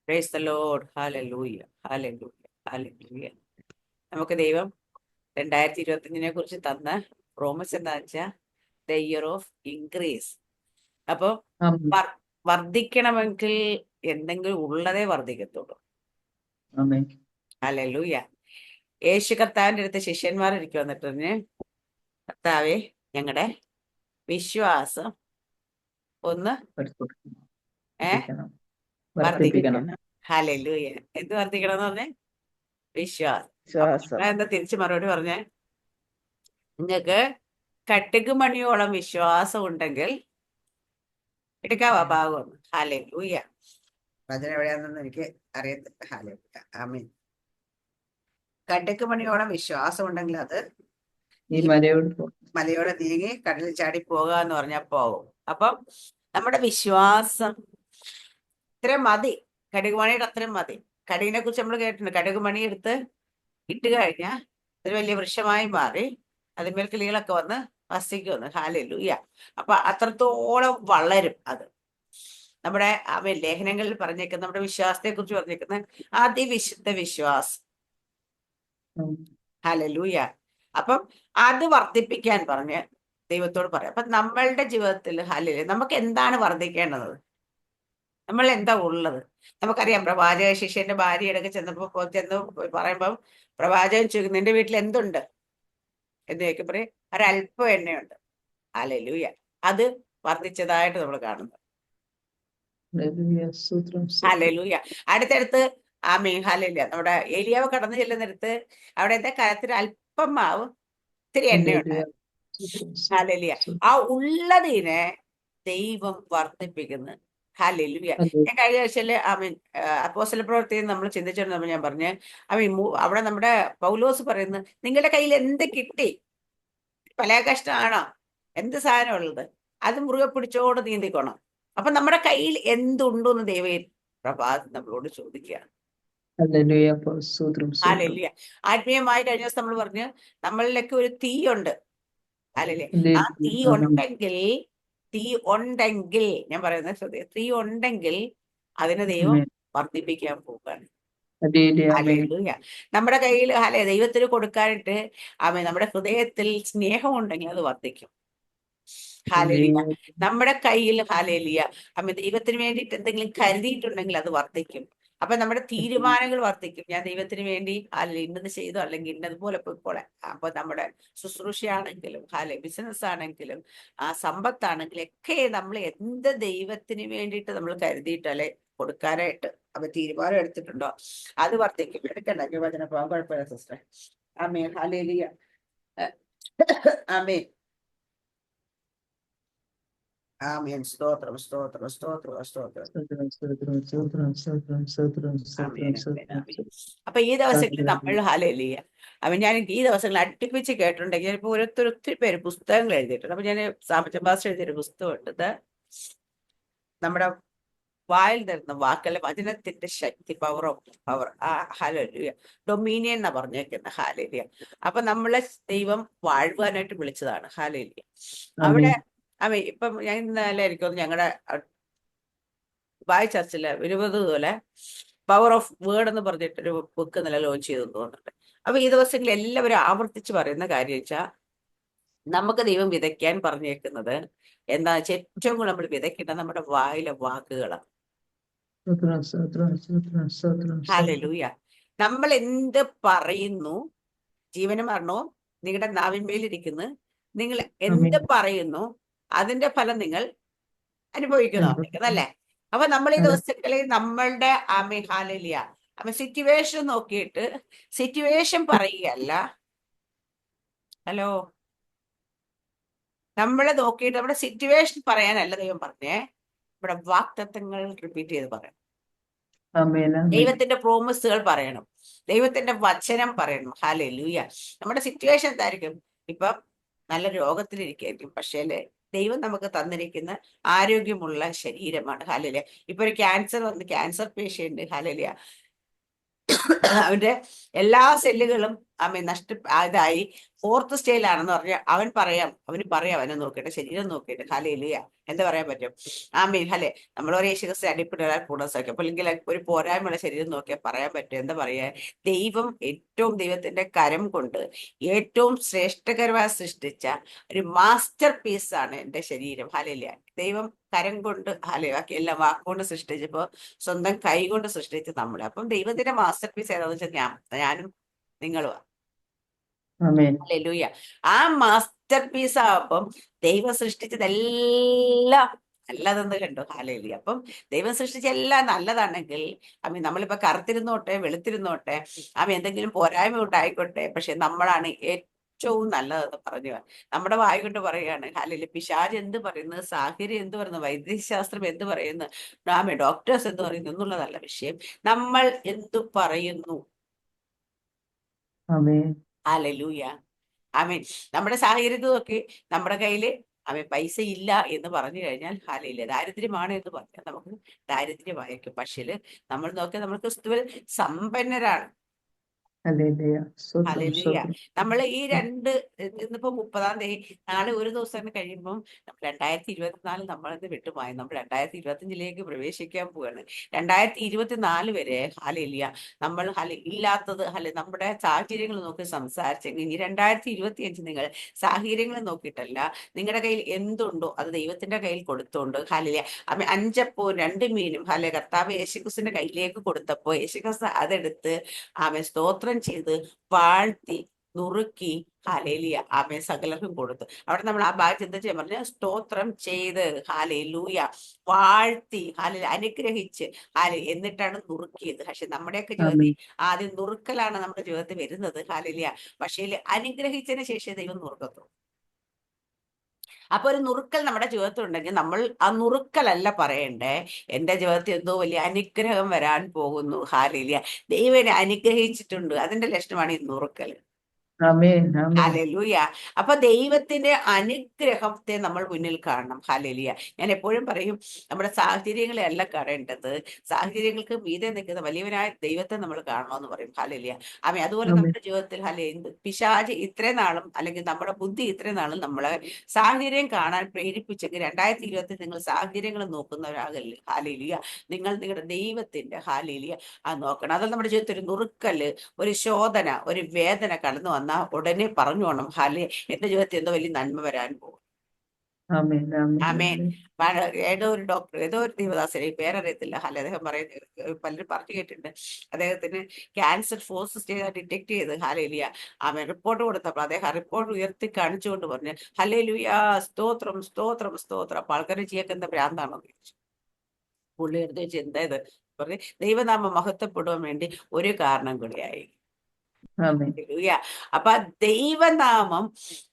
Praise the Lord. Hallelujah, hallelujah, hallelujah. നമുക്ക് ദൈവം 2025 കുറിച്ച് തന്ന പ്രോമിസ് എന്താ വെച്ചാൽ ദ ഇയർ ഓഫ് ഇൻക്രീസ്. അപ്പൊ ആമേൻ. വർദ്ധിക്കണമെങ്കിൽ എന്തെങ്കിലും ഉള്ളതേ വർദ്ധിക്കത്തുള്ളൂ. ആമേൻ. ഹല്ലേലൂയ. യേശു കർത്താവിന്റെ അടുത്ത് ശിഷ്യന്മാർ ഇരിക്കും, വന്നിട്ട് പറഞ്ഞ്, കർത്താവേ, ഞങ്ങളുടെ വിശ്വാസം ഒന്ന് വർദ്ധിപ്പിക്കണം. ഏഹ് വർദ്ധിപ്പിക്കണം. വർദ്ധിക്കണം. ഹല്ലേലൂയ. എന്ത് വർദ്ധിക്കണം എന്ന് പറഞ്ഞേ? വിശ്വാസം. അപ്പൊ ശ്വാസം. എന്താ തിരിച്ചു മറുപടി പറഞ്ഞേ? നിങ്ങൾക്ക് കട്ടുക് മണിയോളം വിശ്വാസം ഉണ്ടെങ്കിൽ എടുക്കാവാ ഭാഗം. ഹല്ലേലൂയ. വചനം എവിടെയാണെന്ന് എനിക്ക് അറിയത്തില്ല. ഹല്ലേലൂയ, ആമേൻ. കട്ടുക് മണിയോളം വിശ്വാസം ഉണ്ടെങ്കിൽ അത് ഈ ഈ മലയോട് മലയോടെ നീങ്ങി കടലിൽ ചാടി പോകുക എന്ന് പറഞ്ഞാൽ പോകും. അപ്പം നമ്മുടെ വിശ്വാസം ഇത്രയും മതി. കടുക് മണിയുടെ അത്രയും മതി. കടുകിനെ കുറിച്ച് നമ്മൾ കേട്ടിട്ടുണ്ട്. കടുക് മണി എടുത്ത് ഇട്ട് കഴിഞ്ഞാൽ ഒരു വലിയ വൃക്ഷമായി മാറി അതിന്മേൽ കിളികളൊക്കെ വന്ന് വസിക്കുമെന്ന്. ഹല്ലേലൂയ. അപ്പൊ അത്രത്തോളം വളരും അത്. നമ്മുടെ ലേഖനങ്ങളിൽ പറഞ്ഞേക്കുന്ന നമ്മുടെ വിശ്വാസത്തെ കുറിച്ച് പറഞ്ഞേക്കുന്ന അതിവിശുദ്ധ വിശ്വാസം. ഹല്ലേലൂയ. അപ്പം അത് വർദ്ധിപ്പിക്കാൻ പറഞ്ഞ് ദൈവത്തോട് പറയാം. അപ്പൊ നമ്മളുടെ ജീവിതത്തിൽ ഹല്ലേലൂയ, നമുക്ക് എന്താണ് വർദ്ധിക്കേണ്ടത്? നമ്മൾ എന്താ ഉള്ളത്? നമുക്കറിയാം, പ്രവാചക ശിഷ്യന്റെ ഭാര്യയുടെ ചെന്നപ്പോ ചെന്ന് പറയുമ്പം പ്രവാചകൻ ചോദിക്കും, നിന്റെ വീട്ടിൽ എന്തുണ്ട് എന്ന് ചോദിക്കും. പറയും, ഒരല്പം എണ്ണയുണ്ട്. ഹല്ലേലൂയ. അത് വർദ്ധിച്ചതായിട്ട് നമ്മൾ കാണുന്നു. ഹല്ലേലൂയ. അടുത്തടുത്ത് ആമേൻ, ഹല്ലേലൂയ. നമ്മുടെ ഏലിയാവ് കടന്നു ചെല്ലുന്നിടത്ത് അവിടെ എന്താ കരത്തിൽ അല്പം മാവും ഇത്തിരി എണ്ണയുണ്ടായിരുന്നു. ഹല്ലേലൂയ. ആ ഉള്ളതിനെ ദൈവം വർദ്ധിപ്പിക്കുന്നു. ഹല്ലേലൂയ. ഞാൻ കഴിഞ്ഞ ആഴ്ചയില് അപ്പോസ്തല പ്രവൃത്തിയിൽ നമ്മൾ ചിന്തിച്ചിരുന്നപ്പോൾ ഞാൻ പറഞ്ഞ്, അവിടെ നമ്മുടെ പൗലോസ് പറയുന്നത്, നിങ്ങളുടെ കയ്യിൽ എന്ത് കിട്ടി? പല കഷ്ടമാണോ? എന്ത് സാധനം ഉള്ളത്? അത് മുറുകെ പിടിച്ചോട് നീന്തിക്കോണം. അപ്പൊ നമ്മുടെ കയ്യിൽ എന്തുണ്ടെന്ന് ദൈവം പ്രഭാതം നമ്മളോട് ചോദിക്കുകയാണ്. ഹല്ലേലൂയ. ആത്മീയമായി കഴിഞ്ഞ ദിവസം നമ്മൾ പറഞ്ഞു, നമ്മളിലൊക്കെ ഒരു തീയുണ്ട്. അല്ലല്ലേ? ആ തീ ഉണ്ടെങ്കിൽ ഞാൻ പറയുന്നത് ശ്രദ്ധിക്കുക, തീ ഉണ്ടെങ്കിൽ അതിന് ദൈവം വർദ്ധിപ്പിക്കാൻ പോവുകയാണ്. ഹല്ലേലൂയ. നമ്മുടെ കയ്യിൽ ദൈവത്തിന് കൊടുക്കാനായിട്ട് നമ്മുടെ ഹൃദയത്തിൽ സ്നേഹം ഉണ്ടെങ്കിൽ അത് വർദ്ധിക്കും. ഹല്ലേലൂയ. നമ്മുടെ കയ്യിൽ ഹല്ലേലൂയ ദൈവത്തിന് വേണ്ടിയിട്ട് എന്തെങ്കിലും കരുതിയിട്ടുണ്ടെങ്കിൽ അത് വർദ്ധിക്കും. അപ്പൊ നമ്മുടെ തീരുമാനങ്ങൾ വർദ്ധിക്കും. ഞാൻ ദൈവത്തിന് വേണ്ടി ഇന്നത് ചെയ്തു, അല്ലെങ്കിൽ ഇന്നതുപോലെ പോയിക്കോളെ. അപ്പൊ നമ്മുടെ ശുശ്രൂഷയാണെങ്കിലും ബിസിനസ് ആണെങ്കിലും സമ്പത്താണെങ്കിലും ഒക്കെ നമ്മൾ എന്ത് ദൈവത്തിന് വേണ്ടിയിട്ട് നമ്മൾ കരുതിയിട്ട് കൊടുക്കാനായിട്ട് അപ്പൊ തീരുമാനം എടുത്തിട്ടുണ്ടോ, അത് വർദ്ധിക്കും. എടുക്കണ്ട വചന പോകാൻ കുഴപ്പമില്ല സിസ്റ്റർ. ആമേൻ, ഹല്ലേലൂയ, ആമേൻ, ആമേൻ. സ്തോത്രം, സ്തോത്രം, സ്തോത്രം, സ്തോത്രം. ആമേൻ, ആമേൻ, ആമേൻ. അപ്പൊ ഈ ദിവസങ്ങളിൽ നമ്മൾ ഹല്ലേലൂയ ഞാൻ ഈ ദിവസങ്ങൾ അടുപ്പിച്ച് കേട്ടിട്ടുണ്ടെങ്കിൽ ചിലപ്പോൾ ഒത്തിരി പേര് പുസ്തകങ്ങൾ എഴുതിയിട്ടുണ്ട്. അപ്പൊ ഞാൻ സാമ്പത്തിക ഭാഷ എഴുതിയൊരു പുസ്തകമുണ്ട്. നമ്മുടെ വായിൽ തരുന്ന വാക്കുകളെ വചനത്തിന്റെ ശക്തി, power of power. Hallelujah. Dominion എന്നാ പറഞ്ഞേക്കുന്ന. ഹല്ലേലൂയ. അപ്പൊ നമ്മളെ ദൈവം വാഴുവാനായിട്ട് വിളിച്ചതാണ്. ഹല്ലേലൂയ. അവിടെ ഇപ്പം ഞാൻ ഇന്നലെ എനിക്കൊന്ന് ഞങ്ങളുടെ ബായ് ചർച്ചില് 20 പോലെ പവർ ഓഫ് വേർഡ് എന്ന് പറഞ്ഞിട്ടൊരു ബുക്ക് ഇന്നലെ ലോഞ്ച് ചെയ്തു തോന്നുന്നുണ്ട്. അപ്പൊ ഈ ദിവസങ്ങളിൽ എല്ലാവരും ആവർത്തിച്ച് പറയുന്ന കാര്യം വെച്ചാൽ, നമുക്ക് ദൈവം വിതയ്ക്കാൻ പറഞ്ഞേക്കുന്നത് എന്താ വെച്ചാൽ, ഏറ്റവും കൂടുതൽ നമ്മൾ വിതയ്ക്കേണ്ടത് നമ്മുടെ വായിലെ വാക്കുകളാണ്. ഹല്ലേലൂയ. നമ്മൾ എന്ത് പറയുന്നു, ജീവനും മരണവും നിങ്ങളുടെ നാവിന്മേലിരിക്കുന്നു. നിങ്ങൾ എന്ത് പറയുന്നു അതിന്റെ ഫലം നിങ്ങൾ അനുഭവിക്കുന്നതല്ലേ? അപ്പൊ നമ്മൾ ഈ ദിവസങ്ങളിൽ നമ്മളുടെ ഹല്ലേലൂയ സിറ്റുവേഷൻ നോക്കിയിട്ട് സിറ്റുവേഷൻ പറയുകയല്ല. ഹലോ, നമ്മളെ നോക്കിയിട്ട് നമ്മുടെ സിറ്റുവേഷൻ പറയാനല്ല ദൈവം പറഞ്ഞേ, നമ്മുടെ വാക്തത്വങ്ങൾ റിപ്പീറ്റ് ചെയ്ത് പറയണം. ദൈവത്തിന്റെ പ്രോമിസുകൾ പറയണം. ദൈവത്തിന്റെ വചനം പറയണം. ഹല്ലേലൂയ. നമ്മുടെ സിറ്റുവേഷൻ എന്തായിരിക്കും? ഇപ്പം നല്ല രോഗത്തിലിരിക്കും, പക്ഷേ ദൈവം നമുക്ക് തന്നിരിക്കുന്ന ആരോഗ്യമുള്ള ശരീരമാണ്. ഹല്ലേലൂയ. ഇപ്പൊ ഒരു ക്യാൻസർ പേഷ്യന്റ്, ഹല്ലേലൂയ, അവന്റെ എല്ലാ സെല്ലുകളും ഇതായി ഫോർത്ത് സ്റ്റേജിലാണെന്ന് പറഞ്ഞാൽ അവന് പറയാം അവനെ നോക്കിയിട്ട് ശരീരം നോക്കിയിട്ട് ഹല്ലേലൂയ എന്താ പറയാൻ പറ്റും? ആമേൻ. ഹല്ലേ, നമ്മൾ ഒരു യേശുക്രിസ്തു അടിപ്പിട്ടാൽ കൂടെ സഹിക്കും. അപ്പൊ അല്ലെങ്കിൽ ഒരു പോരായ്മയുള്ള ശരീരം നോക്കിയാൽ പറയാൻ പറ്റും. എന്താ പറയാ? ദൈവത്തിന്റെ കരം കൊണ്ട് ഏറ്റവും ശ്രേഷ്ഠകരമായി സൃഷ്ടിച്ച ഒരു മാസ്റ്റർ പീസാണ് എന്റെ ശരീരം. ഹല്ലേലൂയ. ദൈവം കരം കൊണ്ട് ബാക്കി എല്ലാം വാക്കുകൊണ്ട് സൃഷ്ടിച്ചപ്പോ സ്വന്തം കൈ കൊണ്ട് സൃഷ്ടിച്ച് നമ്മളെ. അപ്പം ദൈവത്തിന്റെ മാസ്റ്റർ പീസ് ഏതാണെന്ന് വെച്ചാൽ ഞാനും നിങ്ങളുമാണ്. ആമേൻ. ഹല്ലേലൂയ. ആ മാസ്റ്റർ പീസ് ആകുമ്പം ദൈവം സൃഷ്ടിച്ചതെല്ലാം നല്ലതെന്ന് കണ്ടു. ഹല്ലേലൂയ. അപ്പം ദൈവം സൃഷ്ടിച്ച എല്ലാം നല്ലതാണെങ്കിൽ നമ്മളിപ്പോ കറുത്തിരുന്നോട്ടെ വെളുത്തിരുന്നോട്ടെ എന്തെങ്കിലും പോരായ്മ ഉണ്ടായിക്കോട്ടെ, പക്ഷെ നമ്മളാണ് ഏറ്റവും നല്ലതെന്ന് പറഞ്ഞു. നമ്മുടെ വായ കൊണ്ട് പറയുകയാണ്. ഹല്ലേലൂയ. പിശാച് എന്ത് പറയുന്നു, സാഹചര്യം എന്ത് പറയുന്നു, വൈദ്യശാസ്ത്രം എന്ത് പറയുന്നു, ഡോക്ടേഴ്സ് എന്ത് പറയുന്നു എന്നുള്ളതല്ല വിഷയം. നമ്മൾ എന്തു പറയുന്നു. ആമേൻ. ഹല്ലേലൂയ. ആമേൻ. നമ്മുടെ സാഹചര്യത്തിൽ നോക്കി നമ്മുടെ കയ്യിൽ പൈസ ഇല്ല എന്ന് പറഞ്ഞു കഴിഞ്ഞാൽ ഹല്ലേലൂയ, ദാരിദ്ര്യമാണ് എന്ന് പറഞ്ഞാൽ നമുക്ക് ദാരിദ്ര്യമായിരിക്കും. പക്ഷേ നമ്മൾ നോക്കിയാൽ നമ്മൾ ക്രിസ്തുവിൽ സമ്പന്നരാണ്. ഹല്ലേലൂയ. സ്തോത്രം, ഹല്ലേലൂയ. സ്തോത്രം. നമ്മൾ ഈ ഇന്നിപ്പോ 30-ാം തീയതി, നാളെ ഒരു ദിവസം കഴിയുമ്പോൾ 2024 നമ്മളിന്ന് വിട്ടുപോയി. നമ്മൾ 2025 പ്രവേശിക്കാൻ പോവാണ്. 2024 വരെ ഹല്ലേലൂയ നമ്മൾ ഇല്ലാത്തത് നമ്മുടെ സാഹചര്യങ്ങൾ നോക്കി സംസാരിച്ചെങ്കിൽ ഇനി 2025 നിങ്ങൾ സാഹചര്യങ്ങൾ നോക്കിയിട്ടല്ല, നിങ്ങളുടെ കയ്യിൽ എന്തുണ്ടോ അത് ദൈവത്തിന്റെ കയ്യിൽ കൊടുത്തോണ്ട് ഹല്ലേലൂയ. 5 അപ്പവും 2 മീനും കർത്താവ് യേശുക്രിസ്തുവിന്റെ കയ്യിലേക്ക് കൊടുത്തപ്പോ യേശുക്രിസ്തു അതെടുത്ത് സ്തോത്രം ചെയ്ത് വാഴ്ത്തി നുറുക്കി ഹല്ലേലൂയ സകലർക്കും കൊടുത്തു. അവിടെ നമ്മൾ ആ ഭാഗത്ത് എന്താ ചെയ്യാൻ പറഞ്ഞ സ്തോത്രം ചെയ്ത് ഹല്ലേലൂയ വാഴ്ത്തി അനുഗ്രഹിച്ച് എന്നിട്ടാണ് നുറുക്കിയത്. പക്ഷെ നമ്മുടെയൊക്കെ ജീവിതത്തിൽ ആമേൻ. ആദ്യം നുറുക്കലാണ് നമ്മുടെ ജീവിതത്തിൽ വരുന്നത്. ഹല്ലേലൂയ. പക്ഷേ അനുഗ്രഹിച്ചതിന് ശേഷം ദൈവം നുറുക്കത്തുള്ളൂ. അപ്പൊ ഒരു നുറുക്കൽ നമ്മുടെ ജീവിതത്തിൽ ഉണ്ടെങ്കിൽ നമ്മൾ ആ നുറുക്കലല്ല പറയണ്ടേ, എന്റെ ജീവിതത്തിൽ എന്തോ വലിയ അനുഗ്രഹം വരാൻ പോകുന്നു. ഹല്ലേലൂയ. ദൈവനെ അനുഗ്രഹിച്ചിട്ടുണ്ട്, അതിന്റെ ലക്ഷണമാണ് ഈ നുറുക്കൽ. ആമേൻ. ആമേൻ. ഹല്ലേലൂയ. അപ്പൊ ദൈവത്തിന്റെ അനുഗ്രഹത്തെ നമ്മൾ മുന്നിൽ കാണണം. ഹല്ലേലൂയ. ഞാൻ എപ്പോഴും പറയും, നമ്മുടെ സാഹചര്യങ്ങളെ അല്ല കാണേണ്ടത്, സാഹചര്യങ്ങൾക്ക് മീതെ നിൽക്കുന്ന വലിയവനായ ദൈവത്തെ നമ്മൾ കാണണമെന്ന് പറയും. ഹല്ലേലൂയ. അതുപോലെ ആമേൻ. നമ്മുടെ ജീവിതത്തിൽ പിശാച് ഇത്രയും നാളും അല്ലെങ്കിൽ നമ്മുടെ ബുദ്ധി ഇത്രയും നാളും നമ്മളെ സാഹചര്യം കാണാൻ പ്രേരിപ്പിച്ചെങ്കിൽ 2020 നിങ്ങൾ സാഹചര്യങ്ങൾ നോക്കുന്നവരാകല്ലേ. ഹല്ലേലൂയ. നിങ്ങൾ നിങ്ങളുടെ ദൈവത്തിന്റെ ഹല്ലേലൂയ നോക്കണം. അത് നമ്മുടെ ജീവിതത്തിൽ ഒരു നുറുക്കല്, ഒരു ശോധന, ഒരു വേദന കടന്നു വന്നാൽ ഉടനെ പറഞ്ഞു വേണം, എന്റെ ജീവിതത്തിൽ എന്തോ വലിയ നന്മ വരാൻ പോകും. ആമേൻ. ആമേൻ. ആമേൻ. ആമേൻ. ഏതോ ഒരു ഡോക്ടർ, ഏതോ ഒരു ദൈവദാസൻ, പേരറിയത്തില്ല, അദ്ദേഹം പറയുന്നത് പലരും പറഞ്ഞു കേട്ടിട്ടുണ്ട്. അദ്ദേഹത്തിന് ക്യാൻസർ ഫോർത്ത് സ്റ്റേജ് ഡിറ്റക്ട് ചെയ്ത് ഹല്ലേലൂയ റിപ്പോർട്ട് കൊടുത്തപ്പോൾ അദ്ദേഹം റിപ്പോർട്ട് ഉയർത്തി കാണിച്ചുകൊണ്ട് പറഞ്ഞു ഹല്ലേലൂയ സ്തോത്രം സ്തോത്രം സ്തോത്രം. അപ്പൊ ആൾക്കാരെ ചെയ്യൊക്കെ എന്താ ഭ്രാന്താണോ ചോദിച്ചു. പുള്ളി എടുത്ത് വെച്ച് എന്താ ഇത് പറഞ്ഞ് ദൈവനാമം മഹത്വപ്പെടുവാൻ വേണ്ടി ഒരു കാരണം കൂടിയായി. ആമേൻ. അപ്പൊ ദൈവനാമം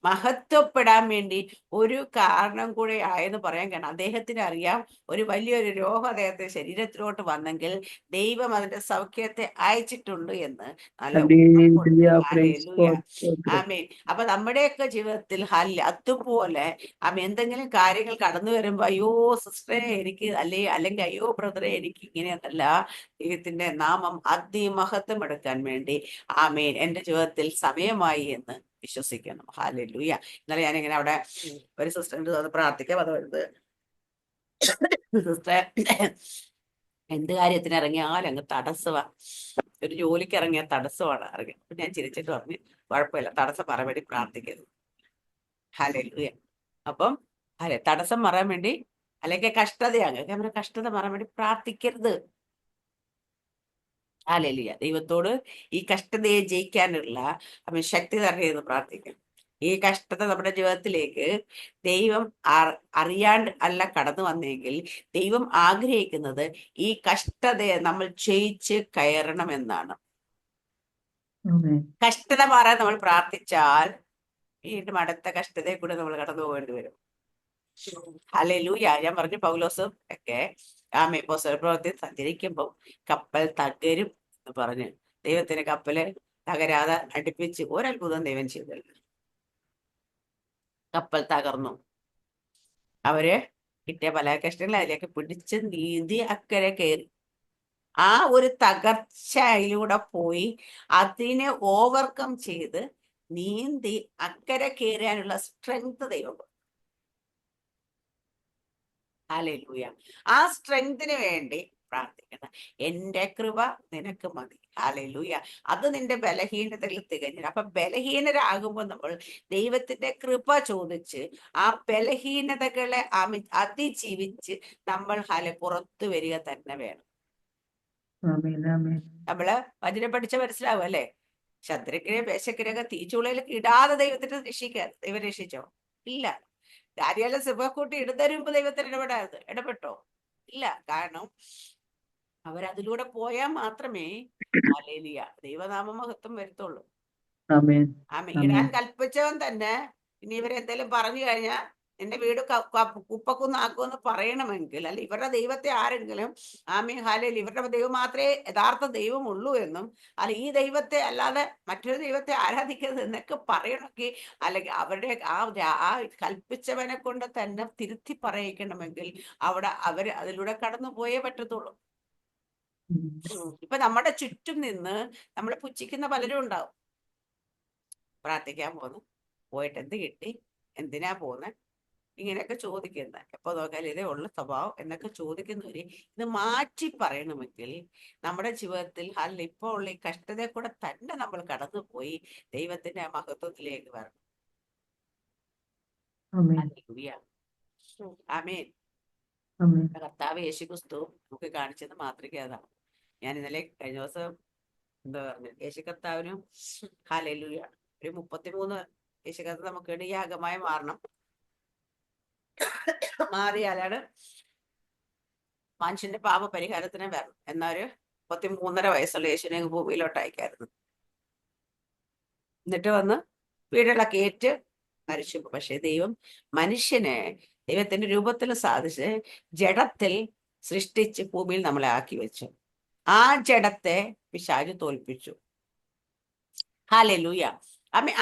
മഹത്വപ്പെടാൻ വേണ്ടി ഒരു കാരണം കൂടെ ആയെന്ന് പറയാൻ കാരണം അദ്ദേഹത്തിന് അറിയാം, ഒരു വലിയൊരു രോഗം അദ്ദേഹത്തെ ശരീരത്തിലോട്ട് വന്നെങ്കിൽ ദൈവം അതിന്റെ സൗഖ്യത്തെ അയച്ചിട്ടുണ്ട് എന്ന്. നല്ല ഉറപ്പുണ്ട്. ഹല്ലേലൂയ. Price hallelujah. ഗോഡ്. സ്തോത്രം. ആമേൻ. അപ്പൊ നമ്മുടെയൊക്കെ ജീവിതത്തിൽ അതുപോലെ എന്തെങ്കിലും കാര്യങ്ങൾ കടന്നു വരുമ്പോ അയ്യോ സിസ്റ്ററെ എനിക്ക് അല്ലെങ്കിൽ അയ്യോ ബ്രദറെ എനിക്ക് ഇങ്ങനെയൊന്നല്ല, ദൈവത്തിന്റെ നാമം അതിമഹത്വം എടുക്കാൻ വേണ്ടി ആമേൻ എന്റെ ജീവിതത്തിൽ സമയമായി എന്ന് വിശ്വസിക്കണം. ഹല്ലേലൂയ. ഇന്നലെ ഞാനിങ്ങനെ അവിടെ ഒരു സിസ്റ്ററിന്റെ പ്രാർത്ഥിക്കാൻ വന്നത്, സിസ്റ്റർ എന്ത് കാര്യത്തിന് ഇറങ്ങിയാലും അങ്ങ് തടസ്സമാ, ഒരു ജോലിക്ക് ഇറങ്ങിയ തടസ്സമാണ് ഇറങ്ങി. അപ്പൊ ഞാൻ ചിരിച്ചിട്ട് പറഞ്ഞു കുഴപ്പമില്ല, തടസ്സം പറയാൻ വേണ്ടി പ്രാർത്ഥിക്കരുത്. ഹല്ലേലൂയ. അപ്പം തടസ്സം മാറാൻ വേണ്ടി അല്ലെങ്കിൽ കഷ്ടതയാണ് കഷ്ടത മാറാൻ വേണ്ടി പ്രാർത്ഥിക്കരുത്. ഹല്ലേലൂയ. ദൈവത്തോട് ഈ കഷ്ടതയെ ജയിക്കാനുള്ള ശക്തി തരണമെന്ന് പ്രാർത്ഥിക്കാം. ഈ കഷ്ടത നമ്മുടെ ജീവിതത്തിലേക്ക് ദൈവം അറിയാണ്ട് അല്ല കടന്നു വന്നെങ്കിൽ ദൈവം ആഗ്രഹിക്കുന്നത് ഈ കഷ്ടതയെ നമ്മൾ ജയിച്ച് കയറണമെന്നാണ്. ആമേൻ. കഷ്ടത മാറാൻ നമ്മൾ പ്രാർത്ഥിച്ചാൽ വീണ്ടും അടുത്ത കഷ്ടതയെ കൂടെ നമ്മൾ കടന്നു പോകേണ്ടി വരും. ഹല്ലേലൂയ. ഞാൻ പറഞ്ഞു പൗലോസും ഒക്കെ പ്രവൃത്തി സഞ്ചരിക്കുമ്പോൾ കപ്പൽ തകരും എന്ന് പറഞ്ഞ് ദൈവത്തിന് കപ്പല് തകരാതെ അടുപ്പിച്ച് ഒരത്ഭുതം ദൈവം ചെയ്തല്ല. കപ്പൽ തകർന്നു. അവര് കിട്ടിയ പല കഷ്ടങ്ങൾ അതിലേക്ക് പിടിച്ച് നീന്തി അക്കരെ കയറി. ആ ഒരു തകർച്ചയിലൂടെ പോയി അതിനെ ഓവർകം ചെയ്ത് നീന്തി അക്കരെ കയറാനുള്ള സ്ട്രെങ്ത് ദൈവം കൊടുത്തു. ഹല്ലേലൂയ. ആ സ്ട്രെങ്തിന് വേണ്ടി പ്രാർത്ഥിക്കണം. എന്റെ കൃപ നിനക്ക് മതി. ഹല്ലേലൂയ. അത് നിന്റെ ബലഹീനതയിൽ തികഞ്ഞു. അപ്പൊ ബലഹീനരാകുമ്പോൾ നമ്മൾ ദൈവത്തിന്റെ കൃപ ചോദിച്ച് ആ ബലഹീനതകളെ അതിജീവിച്ച് നമ്മൾ പുറത്തു വരിക തന്നെ വേണം. ആമേൻ ആമേൻ നമ്മള് വചനം പഠിച്ച മനസ്സിലാവും അല്ലെ? ശത്രുക്കളെ പേശക്കിരൊക്കെ തീച്ചുളയിലേക്ക് ഇടാതെ ദൈവത്തിന് ദൈവം രക്ഷിച്ചോ? ഇല്ല. ദാനിയേലിനെ സിംഹക്കൂട്ടി ഇടുന്നതിന് മുമ്പ് ദൈവത്തിന് ഇടപെട്ടോ? ഇല്ല. കാരണം അവരതിലൂടെ പോയാൽ മാത്രമേ ഹല്ലേലൂയ ദൈവനാമ മഹത്വം വരുത്തുള്ളൂ. ആമേൻ ആമേൻ. ആമേൻ ഇടാൻ കൽപ്പിച്ചവൻ തന്നെ ഇനി ഇവരെന്തെങ്കിലും പറഞ്ഞു കഴിഞ്ഞാൽ എന്റെ വീട് കുപ്പക്കുന്നാക്കുമെന്ന് പറയണമെങ്കിൽ, അല്ല ഇവരുടെ ദൈവത്തെ ആരെങ്കിലും ആമീൻ ഹാലേൽ ഇവരുടെ ദൈവം മാത്രമേ യഥാർത്ഥ ദൈവമുള്ളൂ എന്നും, അല്ല ഈ ദൈവത്തെ അല്ലാതെ മറ്റൊരു ദൈവത്തെ ആരാധിക്കരുത് എന്നൊക്കെ പറയണമെങ്കിൽ, അല്ലെങ്കിൽ അവരുടെ ആ കൽപ്പിച്ചവനെ കൊണ്ട് തന്നെ തിരുത്തി പറയിക്കണമെങ്കിൽ അവിടെ അവര് അതിലൂടെ കടന്നു പോയേ പറ്റത്തുള്ളൂ. ഇപ്പൊ നമ്മുടെ ചുറ്റും നിന്ന് നമ്മളെ പുച്ഛിക്കുന്ന പലരും ഉണ്ടാവും. പ്രാർത്ഥിക്കാൻ പോന്നു, പോയിട്ട് എന്ത് കിട്ടി, എന്തിനാ പോകുന്നത്, ഇങ്ങനെയൊക്കെ ചോദിക്കുന്നത്. എപ്പോ നോക്കിയാൽ ഇതേ ഉള്ള സ്വഭാവം എന്നൊക്കെ ചോദിക്കുന്നവര് ഇത് മാറ്റി പറയണമെങ്കിൽ നമ്മുടെ ജീവിതത്തിൽ ഇപ്പോൾ ഉള്ള ഈ കഷ്ടതയെ കൂടെ തന്നെ നമ്മൾ കടന്നുപോയി ദൈവത്തിന്റെ മഹത്വത്തിലേക്ക് വരണം. ഹല്ലേലൂയ. ആമേൻ. കർത്താവ് യേശുക്രിസ്തു നമുക്ക് കാണിച്ചത് മാതൃക അതാണ്. ഞാൻ ഇന്നലെ കഴിഞ്ഞ ദിവസം എന്താ പറഞ്ഞു, യേശു കർത്താവിനും ഹല്ലേലൂയ ഒരു 33 യേശു കർത്താവ് നമുക്ക് വേണ്ടി യാഗമായി മാറണം. മാറിയാലാണ് മനുഷ്യന്റെ പാപ പരിഹാരത്തിന് വരണം. എന്നൊരു 33.5 വയസ്സുള്ള യേശുവിനെ ഭൂമിയിലോട്ട് അയക്കായിരുന്നു. എന്നിട്ട് വന്ന് വീടുകളൊക്കെ ഏറ്റ് മരിച്ചു. പക്ഷെ ദൈവം മനുഷ്യനെ ദൈവത്തിന്റെ രൂപത്തിൽ സാധിച്ച് ജഡത്തിൽ സൃഷ്ടിച്ച് ഭൂമിയിൽ നമ്മളെ ആക്കി വെച്ചു. ആ ജഡത്തെ പിശാച് തോൽപ്പിച്ചു. ഹല്ലേലൂയ.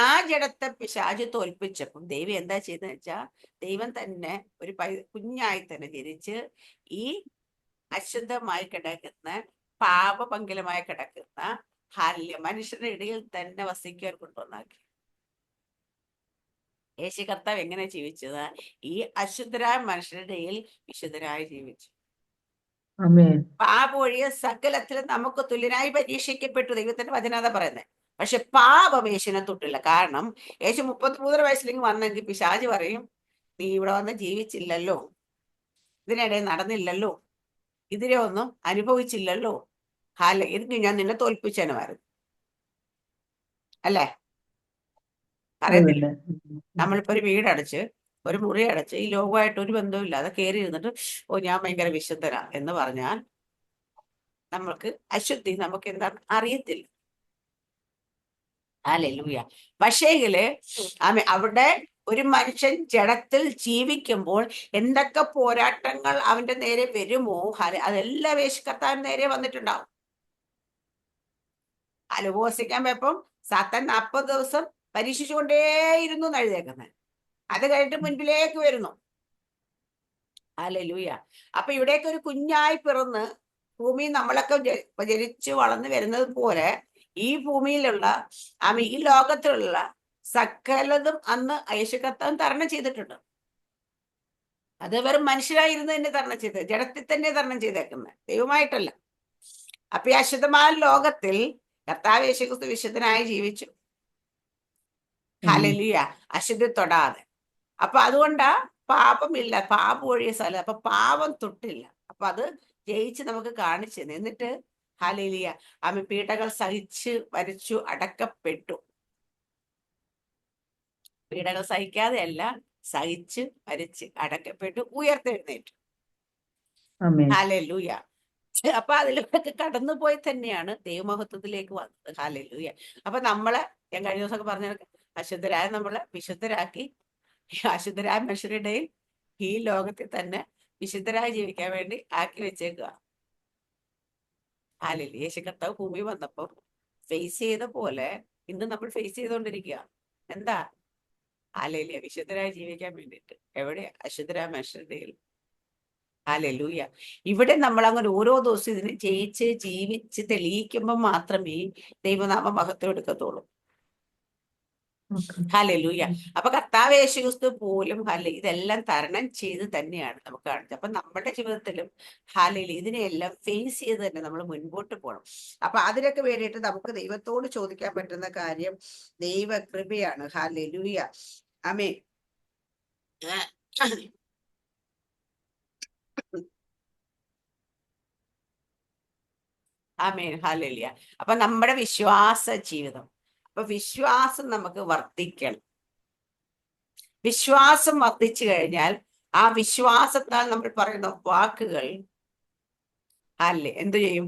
ആ ജഡത്തെ പിശാച് തോൽപ്പിച്ചപ്പം ദൈവം എന്താ ചെയ്തെന്ന് വെച്ചാൽ, ദൈവം തന്നെ ഒരു കുഞ്ഞായി തന്നെ ജനിച്ച് ഈ അശുദ്ധമായി കിടക്കുന്ന പാപപങ്കിലമായി കിടക്കുന്ന മനുഷ്യരുടെ ഇടയിൽ തന്നെ വസിക്കാൻ കൊണ്ടുവന്നാക്കി. യേശു കർത്താവ് എങ്ങനെ ജീവിച്ചത്? ഈ അശുദ്ധരായ മനുഷ്യരുടെ ഇടയിൽ വിശുദ്ധരായി ജീവിച്ചു. പാപം ഒഴിയ സകലത്തിലും നമുക്ക് തുല്യനായി പരീക്ഷിക്കപ്പെട്ടു. ദൈവത്തിന്റെ വചനത പറയുന്നത്. പക്ഷെ പാപം യേശുവിനെ തൊട്ടില്ല. കാരണം യേശു 33 വയസ്സിലേക്ക് വന്നെങ്കിൽ പിശാച് പറയും, നീ ഇവിടെ വന്ന് ജീവിച്ചില്ലല്ലോ, ഇതിനിടയിൽ നടന്നില്ലല്ലോ, ഇതിനെ ഒന്നും അനുഭവിച്ചില്ലല്ലോ, ഇത് ഞാൻ നിന്നെ തോൽപ്പിച്ചേനുമായിരുന്നു. അല്ലേ? അറിയത്തില്ല. നമ്മളിപ്പോ ഒരു വീടടച്ച് ഒരു മുറി അടച്ച് ഈ ലോകമായിട്ട് ഒരു ബന്ധവും ഇല്ലാതെ കയറി ഇരുന്നിട്ട് ഓ ഞാൻ ഭയങ്കര വിശുദ്ധനാ എന്ന് പറഞ്ഞാൽ നമ്മൾക്ക് അശുദ്ധി നമുക്ക് എന്താ അറിയത്തില്ല. ഹല്ലേലൂയ. പക്ഷേങ്കില് അവിടെ ഒരു മനുഷ്യൻ ജഡത്തിൽ ജീവിക്കുമ്പോൾ എന്തൊക്കെ പോരാട്ടങ്ങൾ അവന്റെ നേരെ വരുമോ അതെല്ലാം യേശു കർത്താവിന് നേരെ വന്നിട്ടുണ്ടാവും. ഉപവസിക്കാൻ പോയപ്പം സാത്താൻ 40 ദിവസം പരീക്ഷിച്ചുകൊണ്ടേയിരുന്നു എഴുതേക്കുന്നത്. അത് കഴിഞ്ഞിട്ട് മുൻപിലേക്ക് വരുന്നു. ഹല്ലേലൂയ. അപ്പൊ ഇവിടേക്ക് ഒരു കുഞ്ഞായി പിറന്ന് ഭൂമി നമ്മളൊക്കെ ജനിച്ചു വളർന്നു വരുന്നത് പോലെ ഈ ഭൂമിയിലുള്ള ഈ ലോകത്തിലുള്ള സകലതും അന്ന് യേശു കർത്താവ് തരണം ചെയ്തിട്ടുണ്ട്. അത് വെറും മനുഷ്യരായിരുന്നു തന്നെ തരണം ചെയ്തത്, ജഡത്തിൽ തന്നെ തരണം ചെയ്തേക്കുന്നത്, ദൈവമായിട്ടല്ല. അപ്പൊ ഈ അശുദ്ധമായ ലോകത്തിൽ കർത്താവ് യേശു ക്രിസ്തു വിശുദ്ധനായി ജീവിച്ചു. ഹല്ലേലൂയ. അശുദ്ധി തൊടാതെ. അപ്പൊ അതുകൊണ്ടാ പാപമില്ല, പാപം ഒഴിയ സ്ഥലം. അപ്പൊ പാപം തൊട്ടില്ല. അപ്പൊ അത് ജയിച്ച് നമുക്ക് കാണിച്ചു. എന്നിട്ട് ഹല്ലേലൂയ പീഡകൾ സഹിച്ച് മരിച്ചു, അടക്കപ്പെട്ടു. പീഡകൾ സഹിക്കാതെ അല്ല, സഹിച്ച് മരിച്ച് അടക്കപ്പെട്ടു, ഉയർത്തെഴുന്നേറ്റു. ഹല്ലേലൂയ. അപ്പൊ അതിലൊക്കെ കടന്നുപോയി തന്നെയാണ് ദൈവമഹത്വത്തിലേക്ക് വന്നത്. ഹല്ലേലൂയ. അപ്പൊ നമ്മളെ ഞാൻ കഴിഞ്ഞ ദിവസമൊക്കെ പറഞ്ഞ അശുദ്ധരായ നമ്മളെ വിശുദ്ധരാക്കി, അശുദ്ധരായ മനുഷ്യരുടെയും ഈ ലോകത്തിൽ തന്നെ വിശുദ്ധരായി ജീവിക്കാൻ വേണ്ടി ആക്കി വെച്ചേക്കുക. ഹല്ലേലൂയ. യേശു കർത്താവ് ഭൂമി വന്നപ്പോൾ ഫേസ് ചെയ്ത പോലെ ഇന്ന് നമ്മൾ ഫേസ് ചെയ്തുകൊണ്ടിരിക്കുക. എന്താ? ഹല്ലേലൂയ. വിശുദ്ധരായി ജീവിക്കാൻ വേണ്ടിയിട്ട്. എവിടെ? അശുദ്ധരായ മനുഷ്യരുടെയും. ഹല്ലേലൂയ. ഇവിടെ നമ്മൾ അങ്ങനെ ഓരോ ദിവസവും ഇതിനെ ജയിച്ച് ജീവിച്ച് തെളിയിക്കുമ്പോൾ മാത്രമേ ദൈവനാമ മഹത്വം എടുക്കത്തുള്ളൂ. ഓക്കെ. ഹല്ലേലൂയ. അപ്പൊ കർത്താവ് യേശുക്രിസ്തു പോലും ഇതെല്ലാം തരണം ചെയ്ത് തന്നെയാണ് നമുക്ക് കാണിച്ചത്. അപ്പൊ നമ്മുടെ ജീവിതത്തിലും ഇതിനെയെല്ലാം ഫേസ് ചെയ്ത് തന്നെ നമ്മൾ മുൻപോട്ട് പോകണം. അപ്പൊ അതിനൊക്കെ വേണ്ടിയിട്ട് നമുക്ക് ദൈവത്തോട് ചോദിക്കാൻ പറ്റുന്ന കാര്യം ദൈവകൃപയാണ്. ഹല്ലേലൂയ. ആമേൻ. ആമേൻ. ഹല്ലേലൂയ. അപ്പൊ നമ്മുടെ വിശ്വാസ ജീവിതം, അപ്പൊ വിശ്വാസം നമുക്ക് വർദ്ധിക്കണം. വിശ്വാസം വർദ്ധിച്ചു കഴിഞ്ഞാൽ ആ വിശ്വാസത്താൽ നമ്മൾ പറയുന്ന വാക്കുകൾ എന്തു ചെയ്യും?